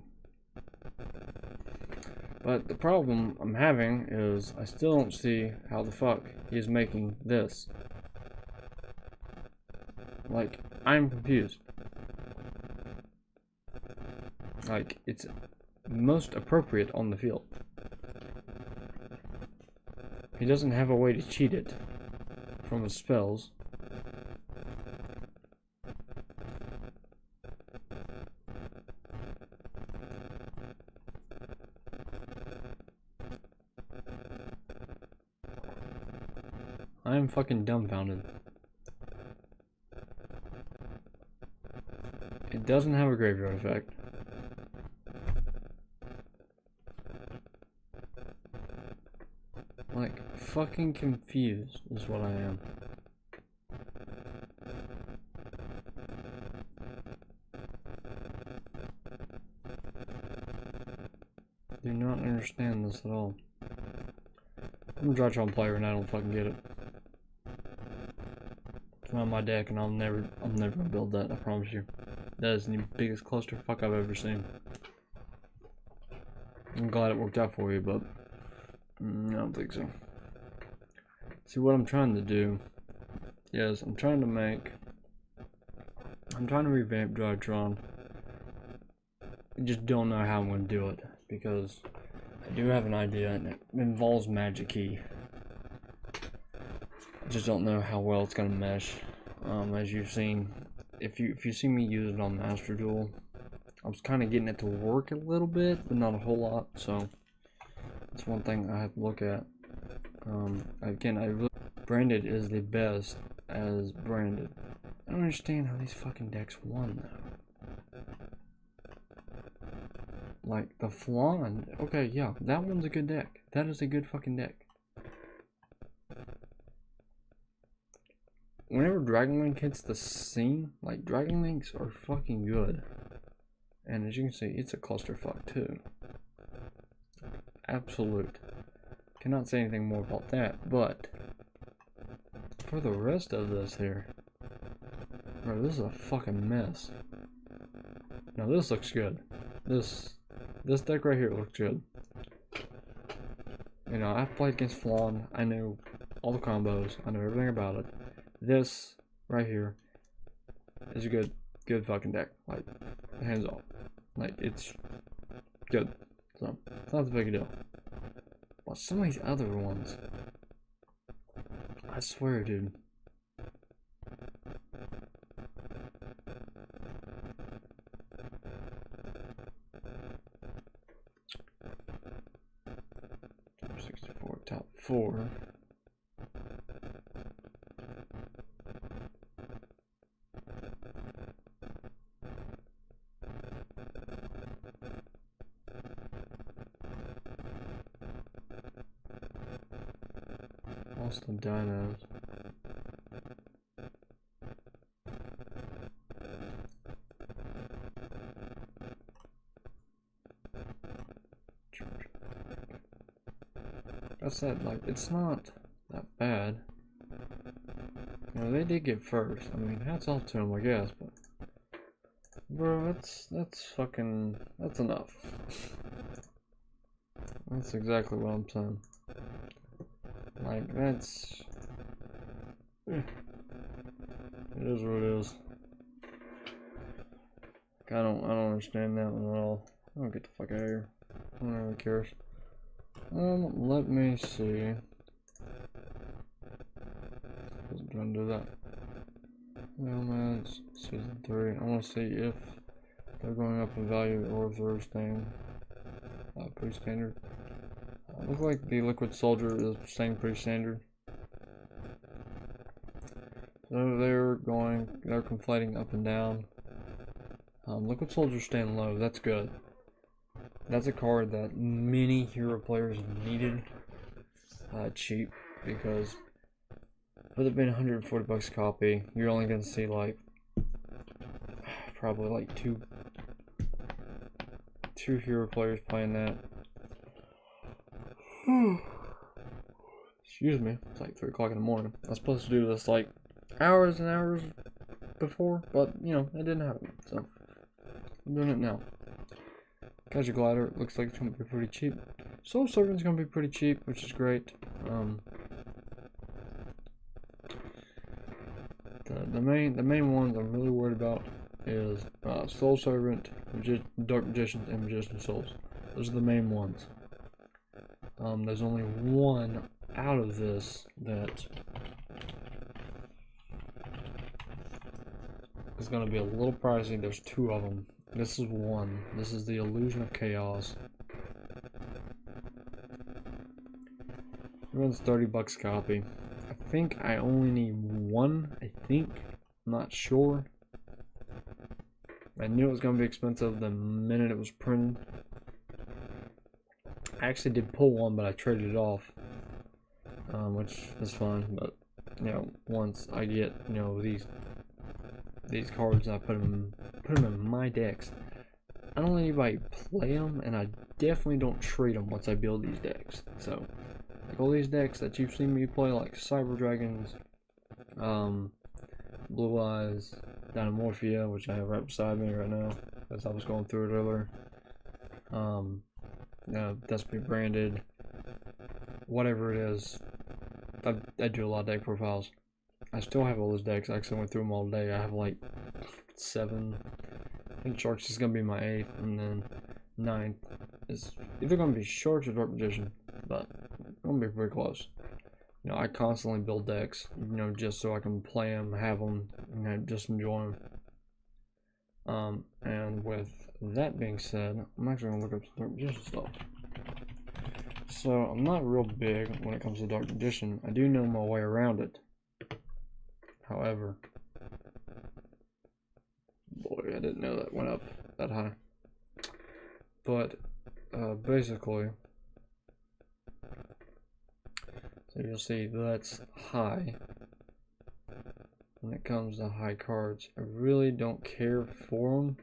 But the problem I'm having is I still don't see how the fuck he's making this. Like, I'm confused. Like, it's most appropriate on the field. He doesn't have a way to cheat it from his spells. I am fucking dumbfounded. It doesn't have a graveyard effect. Like, fucking confused is what I am. Do not understand this at all. I'm a Drytron player and I don't fucking get it. It's not my deck and I'm never gonna build that, I promise you. That is the biggest clusterfuck I've ever seen. I'm glad it worked out for you, but I don't think so. See, what I'm trying to do is I'm trying to revamp Drytron. I just don't know how I'm going to do it because I do have an idea and it involves Magic Key. I just don't know how well it's going to mesh. As you've seen, if you see me use it on Master Duel, I was kind of getting it to work a little bit, but not a whole lot. So that's one thing I have to look at. Again, Branded is the best as branded. I don't understand how these fucking decks won though. Like the Flan, okay, yeah, that one's a good deck. That is a good fucking deck. Whenever Dragon Link hits the scene, like Dragon Links are fucking good. And as you can see, it's a clusterfuck too. Absolute. Cannot say anything more about that, but for the rest of this here, bro, this is a fucking mess. Now this looks good. This deck right here looks good. You know, I've played against Flan. I know all the combos. I know everything about it. This right here is a good fucking deck. Like, hands off. Like, it's good. So, it's not a big deal. But some of these other ones, I swear, dude. Top 64, top 4. Austin Dinos. I said, like, it's not that bad. You know, they did get first. I mean, hats off to them, I guess, but bro, that's fucking, that's enough. That's exactly what I'm saying. Like, that's, it is what it is. I don't understand that one at all. I don't get the fuck out of here. I don't really care. Let me see. Wasn't trying to do that. Well, man, it's season 3. I want to see if they're going up in value or if they're staying pretty standard. Looks like the Liquid Soldier is staying pretty standard. So they're conflating up and down. Liquid Soldier staying low, that's good. That's a card that many hero players needed cheap, because with it being 140 bucks a copy, you're only gonna see like probably like two hero players playing that. Excuse me, it's like 3 o'clock in the morning. I was supposed to do this like hours and hours before, but you know, it didn't happen, so I'm doing it now. Casual Glider looks like it's gonna be pretty cheap. Soul Servant's gonna be pretty cheap, which is great. The main ones I'm really worried about is Soul Servant, Dark Magicians, and Magician Souls. Those are the main ones. There's only one out of this that is going to be a little pricey. There's 2 of them. This is one. This is the Illusion of Chaos. It runs 30 bucks a copy. I think I only need one. I think. I'm not sure. I knew it was gonna be expensive the minute it was printed. I actually did pull one, but I traded it off, which is fine. But you know, once I get these cards, I put them in my decks. I don't let anybody play them, and I definitely don't trade them once I build these decks. So, like all these decks that you've seen me play, like Cyber Dragons, Blue Eyes, Dynamorphia, which I have right beside me right now, as I was going through it earlier. Desperate Branded, whatever it is, I do a lot of deck profiles. I still have all those decks. I actually went through them all day. I have like 7. I think Sharks is gonna be my 8th, and then 9th is either gonna be Sharks or Dark Magician, but it's gonna be pretty close. You know, I constantly build decks, just so I can play them, have them, and just enjoy them. And with that being said, I'm actually gonna look up some Dark Magician stuff. So I'm not real big when it comes to Dark Magician. I do know my way around it. However, boy, I didn't know that went up that high. But basically, so you'll see that's high. When it comes to high cards, I really don't care for them.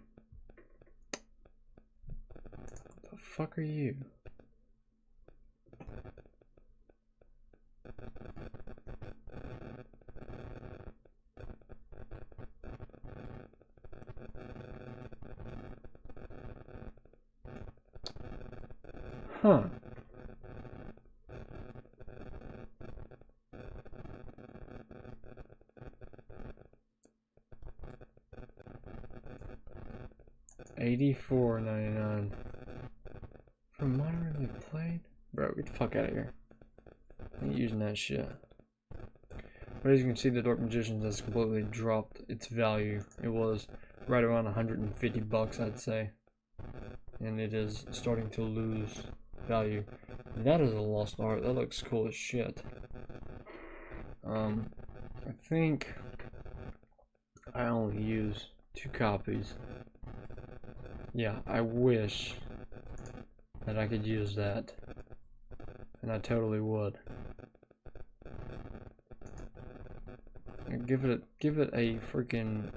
What the fuck are you? Huh. $84.99 for moderately played? Bro, get the fuck out of here. I ain't using that shit. But as you can see, the Dark Magicians has completely dropped its value. It was right around 150 bucks, I'd say. And it is starting to lose value. That is a lost art. That looks cool as shit. I think I only use 2 copies. Yeah, I wish that I could use that, and I totally would. And give it a freaking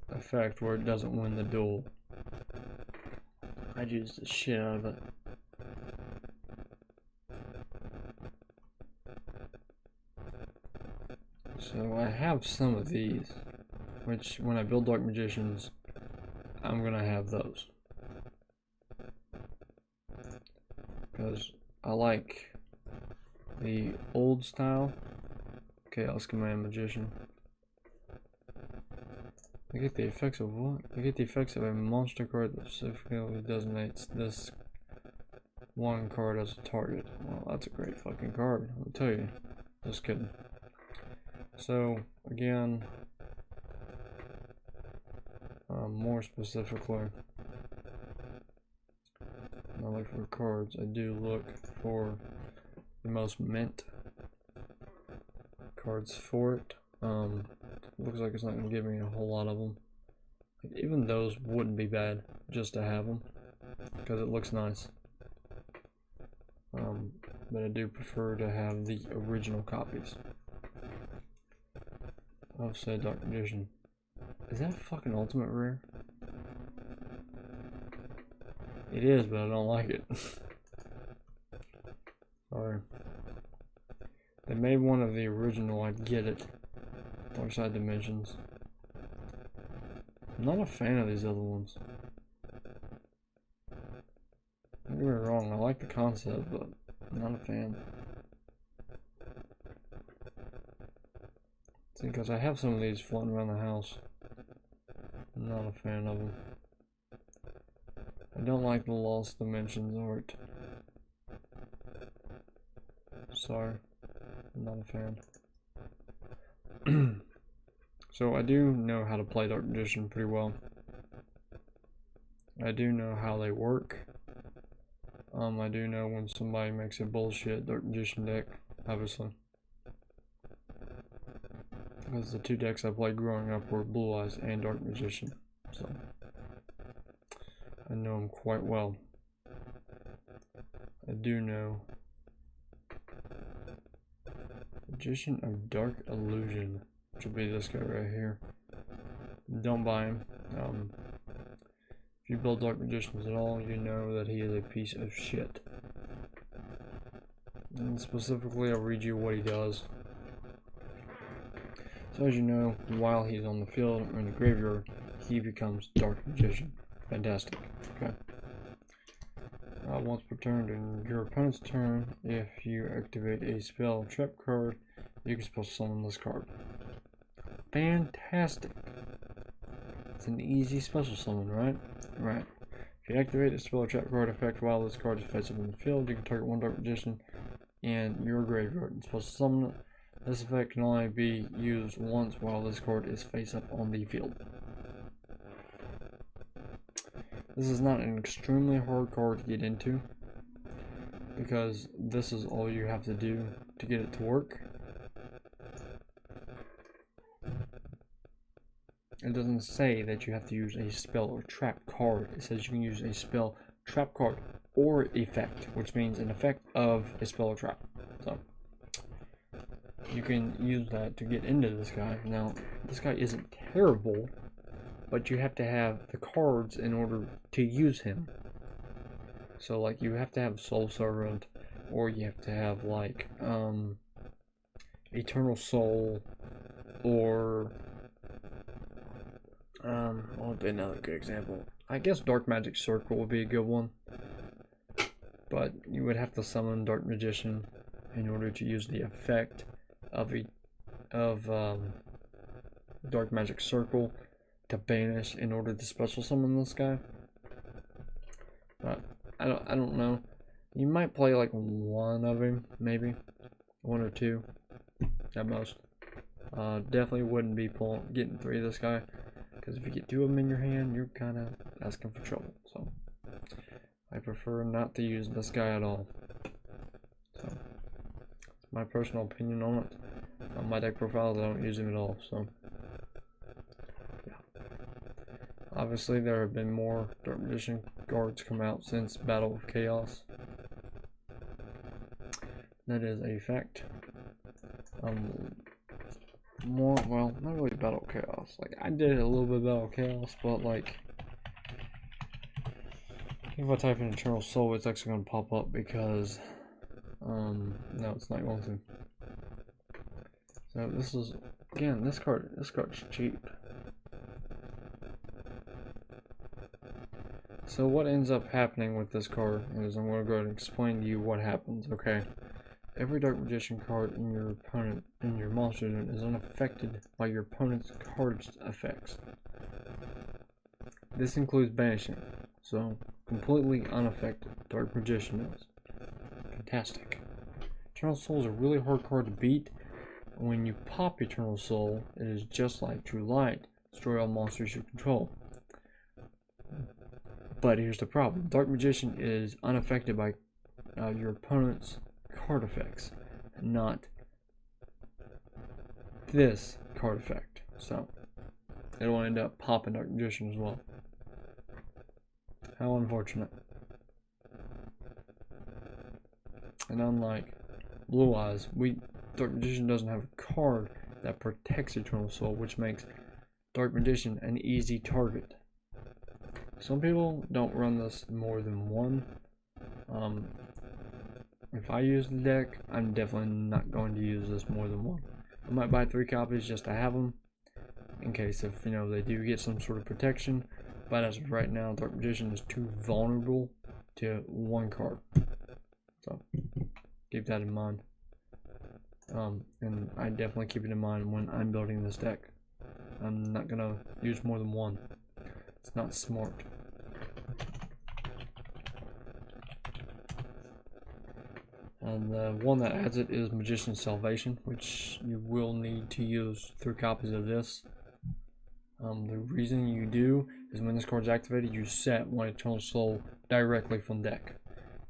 effect where it doesn't win the duel. I'd use the shit out of it. So I have some of these, which when I build Dark Magicians, I'm gonna have those. Because I like the old style Chaos Command Magician. I get the effects of what? I get the effects of a monster card that specifically designates this one card as a target. Well, that's a great fucking card, I'll tell you. Just kidding. So, again, more specifically, when I look for cards, I do look for the most mint cards for it. Looks like it's not going to give me a whole lot of them. Even those wouldn't be bad just to have them, because it looks nice. But I do prefer to have the original copies of said Dark Magician. Is that fucking ultimate rare? It is, but I don't like it. Sorry. They made one of the original, I get it. Dark Side Dimensions. I'm not a fan of these other ones. Don't get me wrong, I like the concept, but I'm not a fan. See, because I have some of these floating around the house. I'm not a fan of them. I don't like the Lost Dimensions art. Sorry, I'm not a fan. So I do know how to play Dark Magician pretty well. I do know how they work. I do know when somebody makes a bullshit Dark Magician deck, obviously. because the two decks I played growing up were Blue Eyes and Dark Magician, so I know them quite well. I do know Magician of Dark Illusion, which will be this guy right here. Don't buy him. If you build Dark Magicians at all, you know that he is a piece of shit. And specifically, I'll read you what he does. So as you know, while he's on the field or in the graveyard, he becomes Dark Magician. Fantastic. Okay. Once per turn during your opponent's turn, if you activate a spell or trap card, you can special summon this card. Fantastic. It's an easy special summon, right? Right. If you activate a spell or trap card effect while this card is face up in the field, you can target one Dark Magician in your graveyard and special summon it. This effect can only be used once while this card is face up on the field. This is not an extremely hard card to get into, because this is all you have to do to get it to work. It doesn't say that you have to use a spell or trap card. It says you can use a spell, trap card, or effect, which means an effect of a spell or trap. So you can use that to get into this guy. Now, this guy isn't terrible, but you have to have the cards in order to use him. So like you have to have Soul Servant, or you have to have like Eternal Soul, or what would be another good example? I guess Dark Magic Circle would be a good one. But you would have to summon Dark Magician in order to use the effect of Dark Magic Circle to banish in order to special summon this guy. But I don't know. You might play like one of him, maybe one or two at most. Definitely wouldn't be getting three of this guy, because if you get two of them in your hand, you're kind of asking for trouble. So I prefer not to use this guy at all. So it's my personal opinion on it. On my deck profiles, I don't use him at all. So yeah. Obviously, there have been more Dark Magician cards come out since Battle of Chaos. That is a fact. Well, not really Battle of Chaos. Like, I did a little bit of Battle of Chaos, but like, if I type in Eternal Soul, it's actually going to pop up because, no, it's not going to. So this is, again, this card's cheap. So what ends up happening with this card is, I'm going to go ahead and explain to you what happens, okay? Every Dark Magician card in your monster unit is unaffected by your opponent's card's effects. This includes banishing, so completely unaffected. Dark Magician is fantastic. Eternal Soul is a really hard card to beat. When you pop Eternal Soul, it is just like True Light. Destroy all monsters you control. But here's the problem. Dark Magician is unaffected by your opponent's card effects, not this card effect. So it'll end up popping Dark Magician as well. How unfortunate. And unlike Blue Eyes, Dark Magician doesn't have a card that protects Eternal Soul, which makes Dark Magician an easy target. Some people don't run this more than one. If I use the deck, I'm definitely not going to use this more than one. I might buy 3 copies just to have them, in case if, you know, they do get some sort of protection. But as of right now, Dark Magician is too vulnerable to one card. So keep that in mind. And I definitely keep it in mind when I'm building this deck. I'm not gonna use more than one. It's not smart. And the one that adds it is Magician's Salvation, which you will need to use 3 copies of this. The reason you do is when this card is activated, you set one Eternal Soul directly from deck.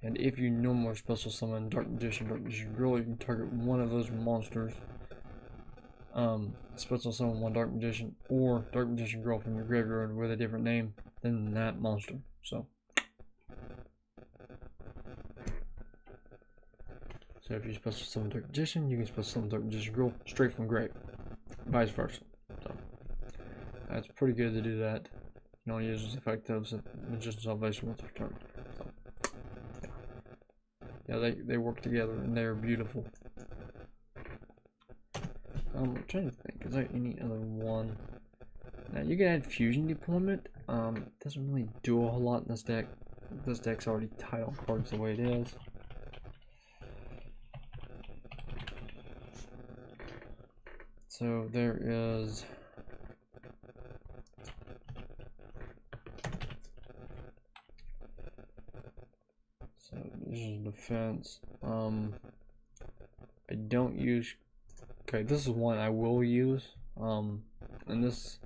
And if you no more special summon Dark Magician Girl, you can target one of those monsters Special summon one Dark Magician or Dark Magician Girl from your graveyard with a different name than that monster. So if you special summon Dark Magician, you can special summon Dark Magician Girl straight from grave. Vice versa. So that's pretty good to do that. You don't use as effective Magician Salvation once per turn. So, yeah, they work together and they're beautiful. I'm trying to think, is there any other one? Now you can add Fusion Deployment. Doesn't really do a whole lot in this deck. This deck's already tight on cards the way it is. So there is this is defense. I don't use. Okay, this is one I will use. And this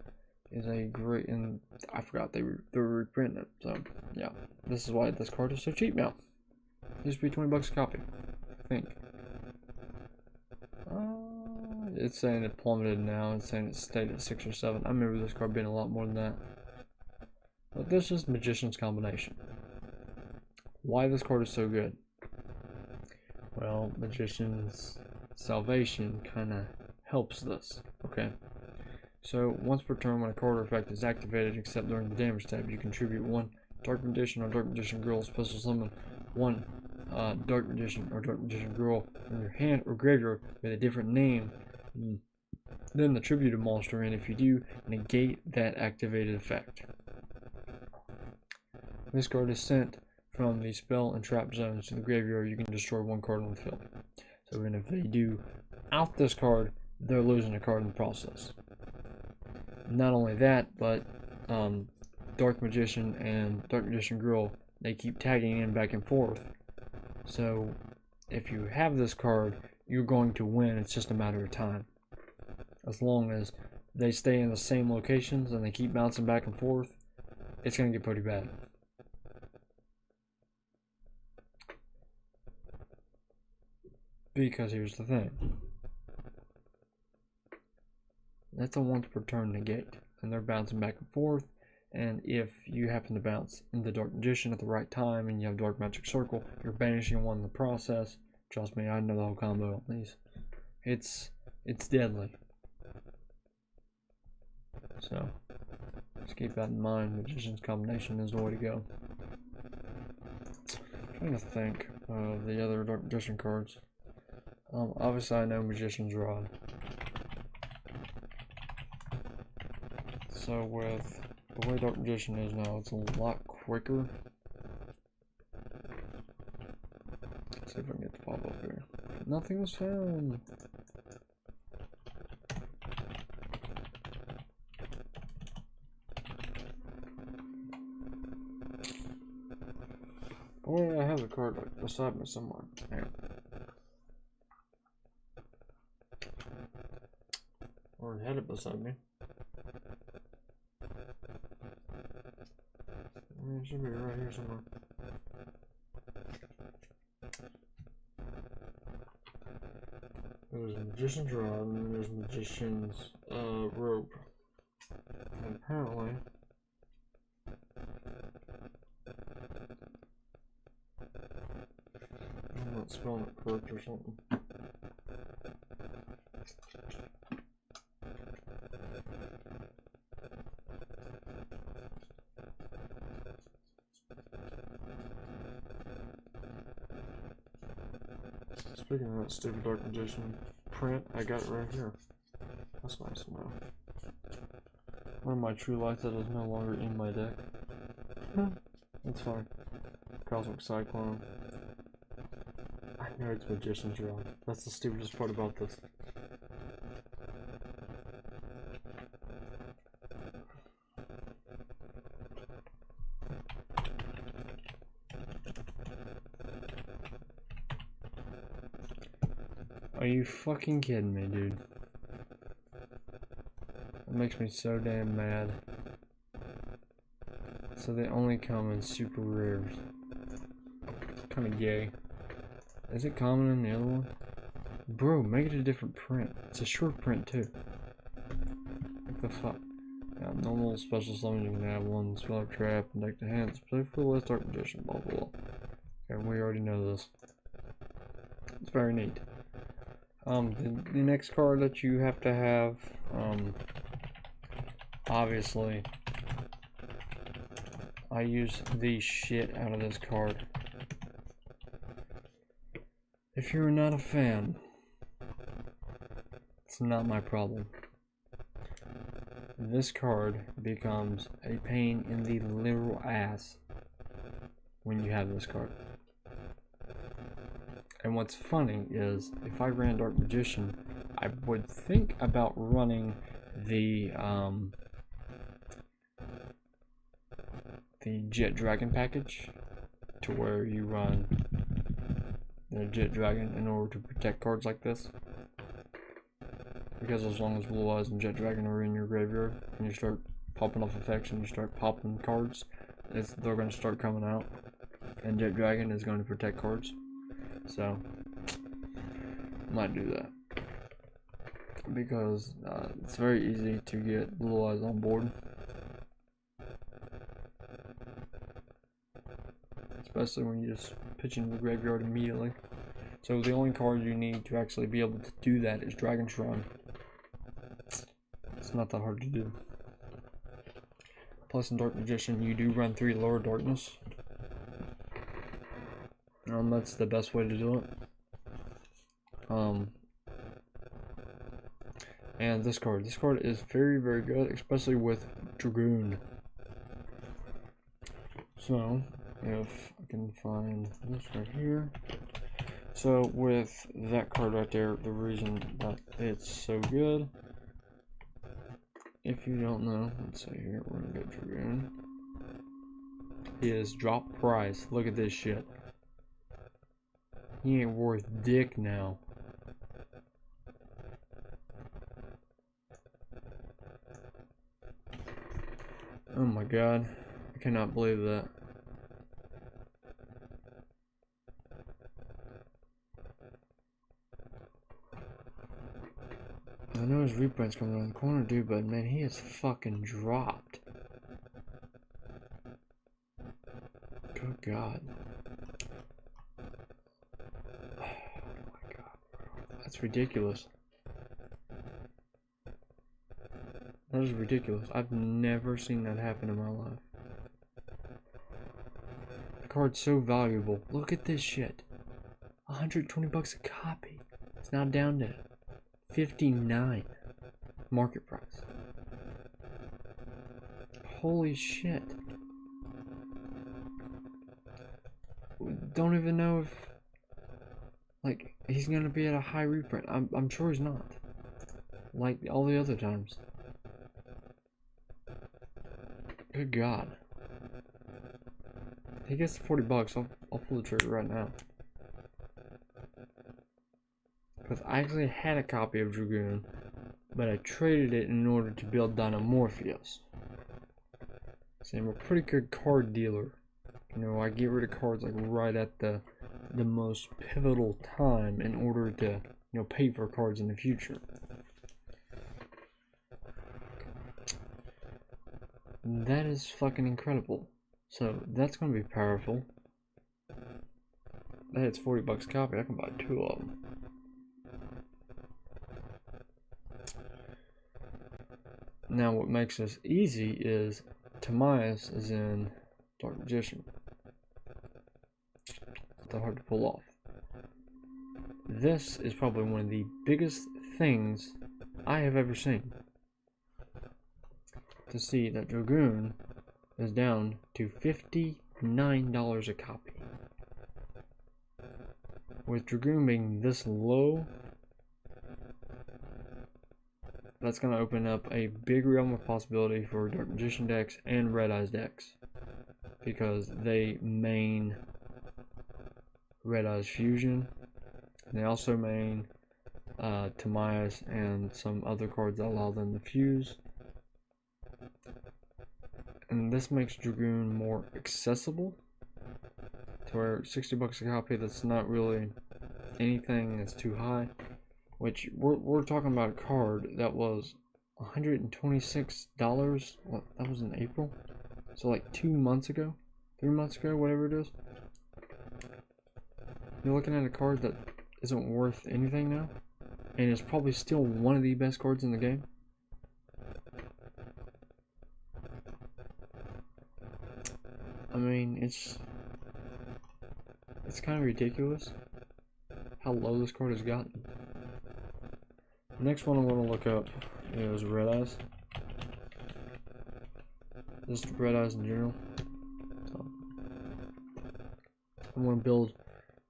is a great. And I forgot they're reprinting it. So yeah, this is why this card is so cheap now. It used to be $20 a copy, I think. It's saying it plummeted now. It's saying it stayed at 6 or 7. I remember this card being a lot more than that. But this is Magician's Combination. Why this card is so good? Well, Magician's Salvation kind of helps this. Okay. So once per turn, when a card or effect is activated, except during the damage tab, you contribute one Dark Magician or Dark Magician Girl special summon one Dark Magician or Dark Magician Girl in your hand or graveyard with a different name than the tributed monster, and if you do, negate that activated effect. This card is sent from the spell and trap zones to the graveyard. You can destroy one card on the field. So even if they do out this card, they're losing a card in the process. Not only that, but Dark Magician and Dark Magician Girl, they keep tagging in back and forth. So if you have this card, you're going to win. It's just a matter of time. As long as they stay in the same locations and they keep bouncing back and forth, it's going to get pretty bad. Because here's the thing. That's a once per turn negate. And they're bouncing back and forth. And if you happen to bounce in the Dark Magician at the right time and you have Dark Magic Circle, you're banishing one in the process. Trust me, I know the whole combo on these. It's deadly. So just keep that in mind. Magician's Combination is the way to go. I'm trying to think of the other Dark Magician cards. Obviously I know Magician's Rod. So with the way Dark Magician is now, it's a lot quicker. Let's see if I can get the pop up here. Nothing was found. Boy, I have the card like beside me somewhere. Here. Or had it beside me. It should be right here somewhere. There's Magician's Rod and there's Magician's Rope. And apparently I'm not spelling it correct or something. Speaking of that stupid Dark Magician print, I got it right here. That's nice now. One of my true lights that is no longer in my deck. That's fine. Cosmic Cyclone. I know it's Magician's Rod. That's the stupidest part about this. Are you fucking kidding me, dude? That makes me so damn mad. So they only come in super rares. Kinda gay. Is it common in the other one? Bro, make it a different print. It's a short print too. What the fuck? Yeah, normal, special summon, you can have one spell trap, and deck the hands, play for the last Dark Magician, blah blah blah. And we already know this. It's very neat. The next card that you have to have, obviously, I use the shit out of this card. If you're not a fan, it's not my problem. This card becomes a pain in the literal ass when you have this card. And what's funny is, if I ran Dark Magician, I would think about running the Jet Dragon package, to where you run the Jet Dragon in order to protect cards like this. Because as long as Blue Eyes and Jet Dragon are in your graveyard, and you start popping off effects and you start popping cards, they're going to start coming out. And Jet Dragon is going to protect cards. So, might do that. Because it's very easy to get Blue Eyes on board. Especially when you just pitch into the graveyard immediately. So the only card you need to actually be able to do that is Dragon Shrine. It's not that hard to do. Plus in Dark Magician you do run 3 Lower Darkness. That's the best way to do it. And this card is very, very good, especially with Dragoon. So, if I can find this right here. So, with that card right there, the reason that it's so good, if you don't know, let's see here, we're gonna get Dragoon, is drop price. Look at this shit. He ain't worth dick now. Oh my god. I cannot believe that. I know his reprint's coming around the corner, dude, but man, he is fucking dropped. Good god. Oh my god, bro. That's ridiculous. That is ridiculous. I've never seen that happen in my life. The card's so valuable. Look at this shit. 120 bucks a copy. It's now down to 59 market price. Holy shit. Don't even know if, like, he's gonna be at a high reprint. I'm sure he's not. Like all the other times. Good god. He gets 40 bucks. I'll pull the trigger right now. Because I actually had a copy of Dragoon, but I traded it in order to build Dynamorpheus. See, I'm a pretty good card dealer. You know, I get rid of cards like right at the most pivotal time in order to, you know, pay for cards in the future. That is fucking incredible. So that's gonna be powerful. That hits 40 bucks a copy. I can buy 2 of them. Now what makes this easy is Timaeus is in Dark Magician. It's not hard to pull off. This is probably one of the biggest things I have ever seen. To see that Dragoon is down to $59 a copy. With Dragoon being this low, that's going to open up a big realm of possibility for Dark Magician decks and Red Eyes decks. Because they main Red Eyes Fusion. They also main Timaeus and some other cards that allow them to fuse. And this makes Dragoon more accessible, to where 60 bucks a copy, that's not really anything that's too high. which we're talking about a card that was $126. What, that was in April, so like 2 months ago, 3 months ago, whatever it is. You're looking at a card that isn't worth anything now, and it's probably still one of the best cards in the game. I mean, it's kind of ridiculous how low this card has gotten. The next one I'm going to look up is Red Eyes. Just Red Eyes in general. So, I want to build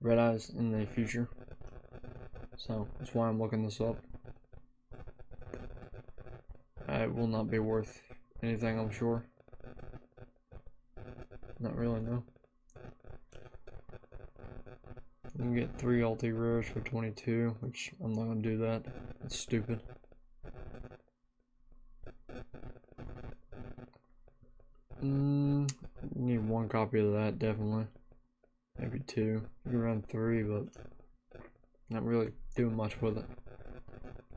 Red Eyes in the future. So, that's why I'm looking this up. It will not be worth anything, I'm sure. Not really, no. You can get 3 ulti rares for 22, which I'm not going to do that. That's stupid. You need 1 copy of that, definitely. Maybe 2. You can run 3, but not really doing much with it.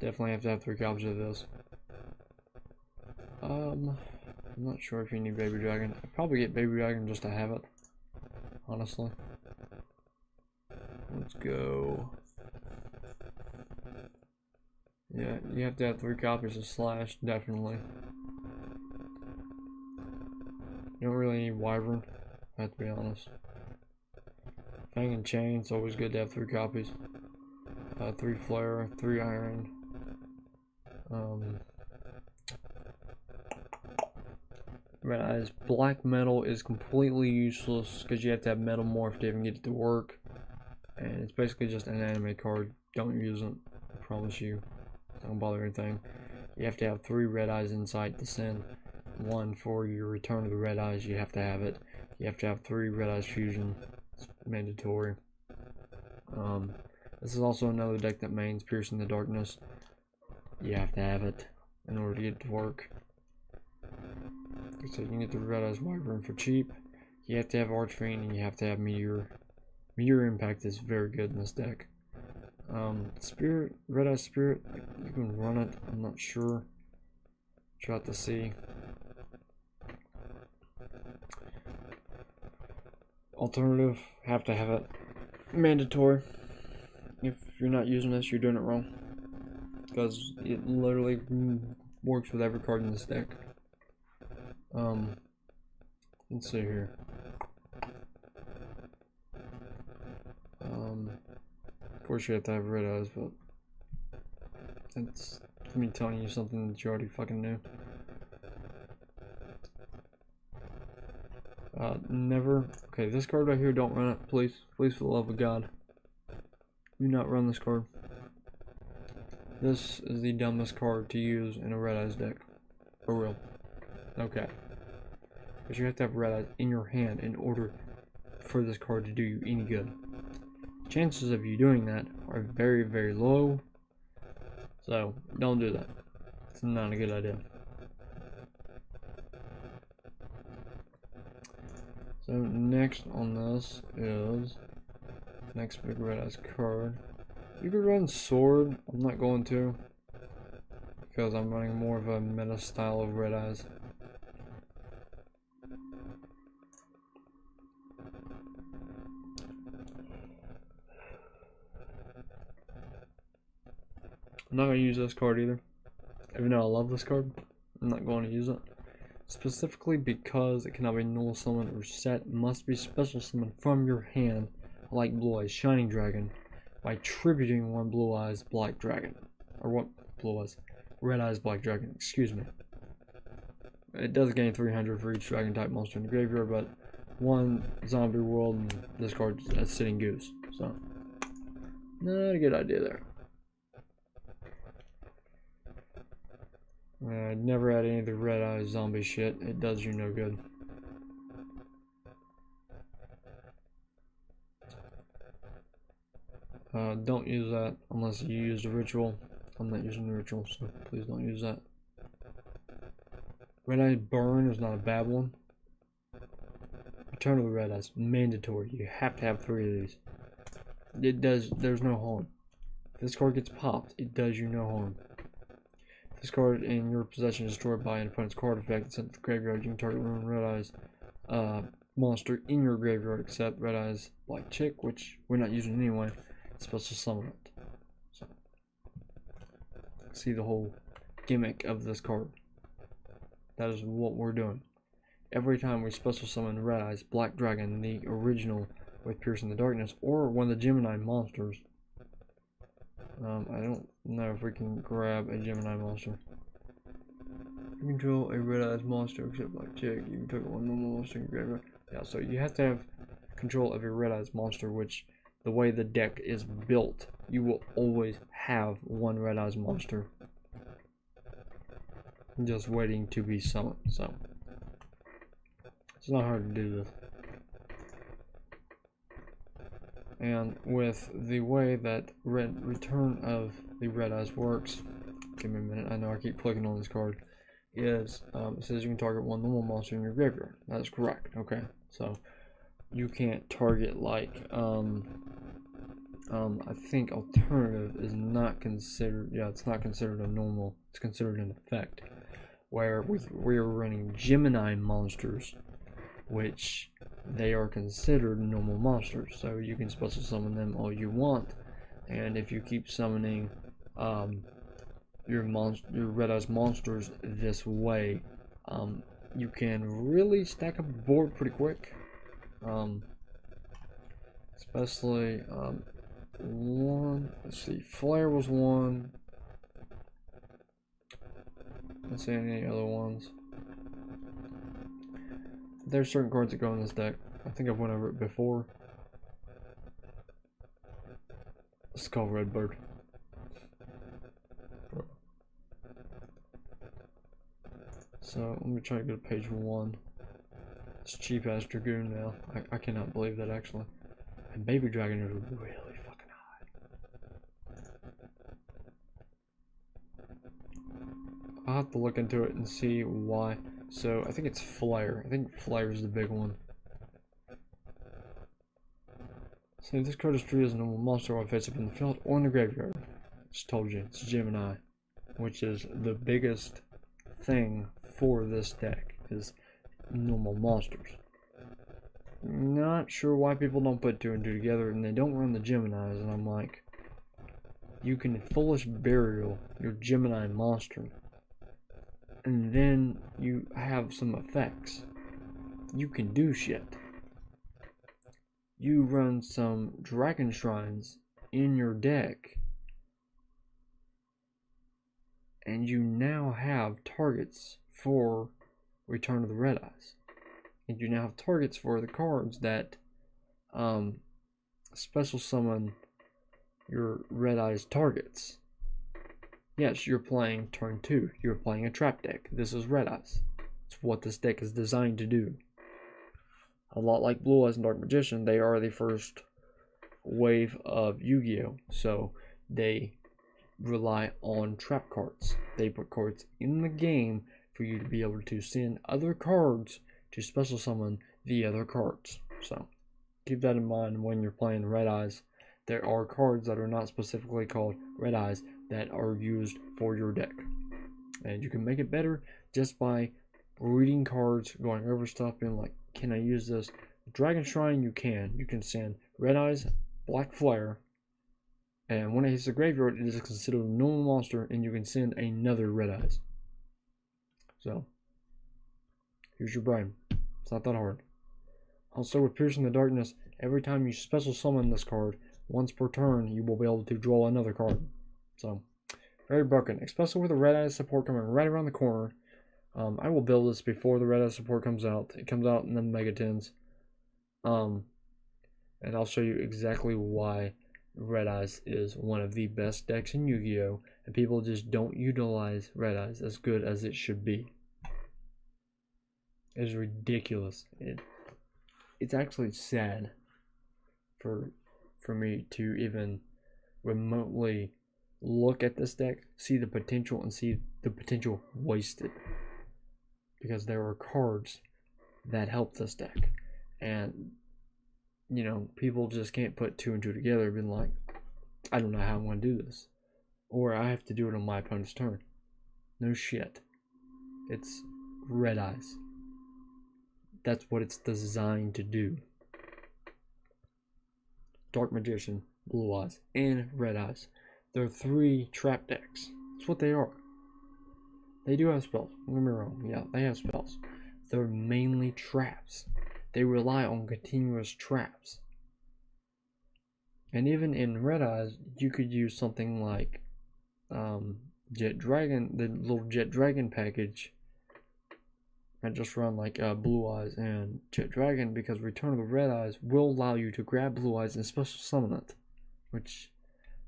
Definitely have to have 3 copies of this. I'm not sure if you need Baby Dragon. I'd probably get Baby Dragon just to have it, honestly. Let's go. Yeah, you have to have 3 copies of Slash, definitely. You don't really need Wyvern, I have to be honest. Fang and Chain, it's always good to have 3 copies. 3 Flare, 3 Iron. Red Eyes. Black Metal is completely useless because you have to have Metal Morph to even get it to work. And it's basically just an anime card. Don't use it. I promise you. Don't bother anything. You have to have 3 Red Eyes Insight to send 1 for your Return of the Red Eyes. You have to have it. You have to have 3 Red Eyes Fusion. It's mandatory. This is also another deck that mains Piercing the Darkness. You have to have it in order to get it to work. So you can get the Red Eyes Wyvern for cheap. You have to have Archfiend and you have to have Meteor. Meteor Impact is very good in this deck. Spirit, Red Eye Spirit, you can run it, I'm not sure. Try out to see. Alternative, have to have it. Mandatory. If you're not using this, you're doing it wrong. Because it literally works with every card in this deck. Let's see here. Of course you have to have Red Eyes, but it's me telling you something that you already fucking knew. Never. Okay, this card right here, don't run it, please. Please, for the love of God. Do not run this card. This is the dumbest card to use in a Red Eyes deck. For real. Okay. Because you have to have Red Eyes in your hand in order for this card to do you any good. Chances of you doing that are very, very low. So, don't do that. It's not a good idea. So, next on this is next big Red Eyes card. You could run Sword. I'm not going to, because I'm running more of a meta style of Red Eyes. I'm not going to use this card either. Even though I love this card, I'm not going to use it. Specifically because it cannot be null summoned or set. It must be special summoned from your hand, like Blue Eyes Shining Dragon, by tributing 1 Blue Eyes Black Dragon. Or what? Blue Eyes? Red Eyes Black Dragon, excuse me. It does gain 300 for each dragon type monster in the graveyard, but 1 zombie world and this card's a sitting goose. So, not a good idea there. Never had any of the Red Eyes zombie shit. It does you no good. Don't use that unless you use the ritual. I'm not using the ritual, so please don't use that. Red Eyes Burn is not a bad one. Return of the Red Eyes, mandatory. You have to have 3 of these. It does. There's no harm. If this card gets popped, it does you no harm. If this card in your possession is destroyed by an opponent's card effect and sent to the graveyard, you can target one Red Eyes monster in your graveyard except Red Eyes Black Chick, which we're not using anyway. Special summon it. So, see the whole gimmick of this card. That is what we're doing. Every time we special summon Red Eyes Black Dragon, the original with Piercing the Darkness, or one of the Gemini monsters. I don't know if we can grab a Gemini monster. You control a Red Eyes monster except Black Chick. You can target one normal monster in your graveyard. Yeah, so you have to have control of your Red Eyes monster, which the way the deck is built, you will always have one Red Eyes monster just waiting to be summoned. So it's not hard to do this. And with the way that return of the Red Eyes works, give me a minute, I know I keep clicking on this card, is it says you can target one normal monster in your graveyard. That is correct. Okay, so you can't target like I think alternative is not considered, yeah, it's not considered a normal, it's considered an effect, where we are running Gemini monsters, which they are considered normal monsters, so you can special summon them all you want. And if you keep summoning your Red Eyes monsters this way, you can really stack up a board pretty quick. Especially one, let's see, Flare was one. Let's see any other ones. There's certain cards that go in this deck. I think I've went over it before. It's called Redbird. So let me try to go to page 1. It's cheap ass Dragoon now. I cannot believe that actually. And Baby Dragon is really fucking high. I'll have to look into it and see why. So I think it's Flare. I think Flare is the big one. So this card is treated as a normal monster while face up in the field or in the graveyard. Just told you, it's Gemini, which is the biggest thing for this deck, is normal monsters. Not sure why people don't put 2 and 2 together and they don't run the Geminis, and I'm like, you can Foolish Burial your Gemini monster and then you have some effects. You can do shit. You run some Dragon Shrines in your deck and you now have targets for Return of the Red Eyes. And you now have targets for the cards that special summon your Red Eyes targets. Yes, you're playing turn 2. You're playing a trap deck. This is Red Eyes. It's what this deck is designed to do. A lot like Blue Eyes and Dark Magician, they are the first wave of Yu-Gi-Oh! So they rely on trap cards. They put cards in the game for you to be able to send other cards to special summon the other cards. So keep that in mind when you're playing Red Eyes. There are cards that are not specifically called Red Eyes that are used for your deck. And you can make it better just by reading cards, going over stuff, being like, can I use this? Dragon Shrine, you can. You can send Red Eyes, Black Flare, and when it hits the graveyard, it is considered a normal monster, and you can send another Red Eyes. So, here's your brain. It's not that hard. Also, with Piercing the Darkness, every time you special summon this card, once per turn, you will be able to draw another card. So, very broken, especially with the Red Eyes support coming right around the corner. I will build this before the Red Eyes support comes out. It comes out in the Mega Tins. And I'll show you exactly why Red Eyes is one of the best decks in Yu-Gi-Oh! And people just don't utilize Red Eyes as good as it should be. It's ridiculous. It's actually sad for me to even remotely look at this deck, see the potential, and see the potential wasted. Because there are cards that help this deck. And, you know, people just can't put 2 and 2 together, being like, I don't know how I'm going to do this. Or I have to do it on my opponent's turn. No shit. It's red eyes. That's what it's designed to do. Dark Magician, Blue Eyes, and Red Eyes. They're 3 trap decks. That's what they are. They do have spells. Don't get me wrong. Yeah, they have spells. They're mainly traps. They rely on continuous traps. And even in Red Eyes, you could use something like Jet Dragon, the little Jet Dragon package. I just run like Blue Eyes and Jet Dragon because Return of the Red Eyes will allow you to grab Blue Eyes and special summon it, which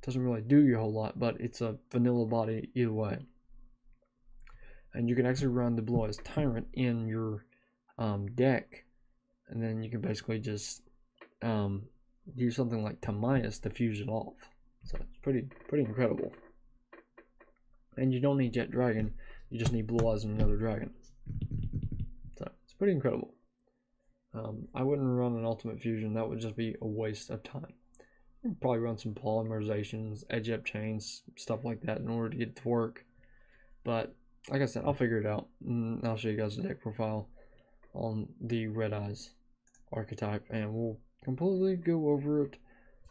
doesn't really do you a whole lot, but it's a vanilla body either way. And you can actually run the Blue Eyes Tyrant in your deck, and then you can basically just use something like Tamias to fuse it off. So it's pretty incredible. And you don't need Jet Dragon, you just need Blue Eyes and another dragon. So it's pretty incredible. I wouldn't run an Ultimate Fusion, that would just be a waste of time. I'd probably run some polymerizations, edge up chains, stuff like that in order to get it to work. But like I said, I'll figure it out. And I'll show you guys the deck profile on the Red Eyes archetype, and we'll completely go over it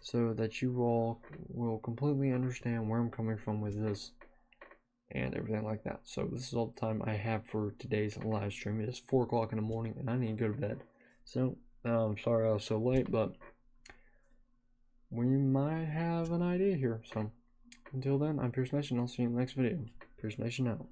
so that you all will completely understand where I'm coming from with this and everything like that. So this is all the time I have for today's live stream. It is 4 o'clock in the morning and I need to go to bed. So I'm sorry I was so late, but we might have an idea here. So until then, I'm Pierce Nation. I'll see you in the next video. Pierce Nation out.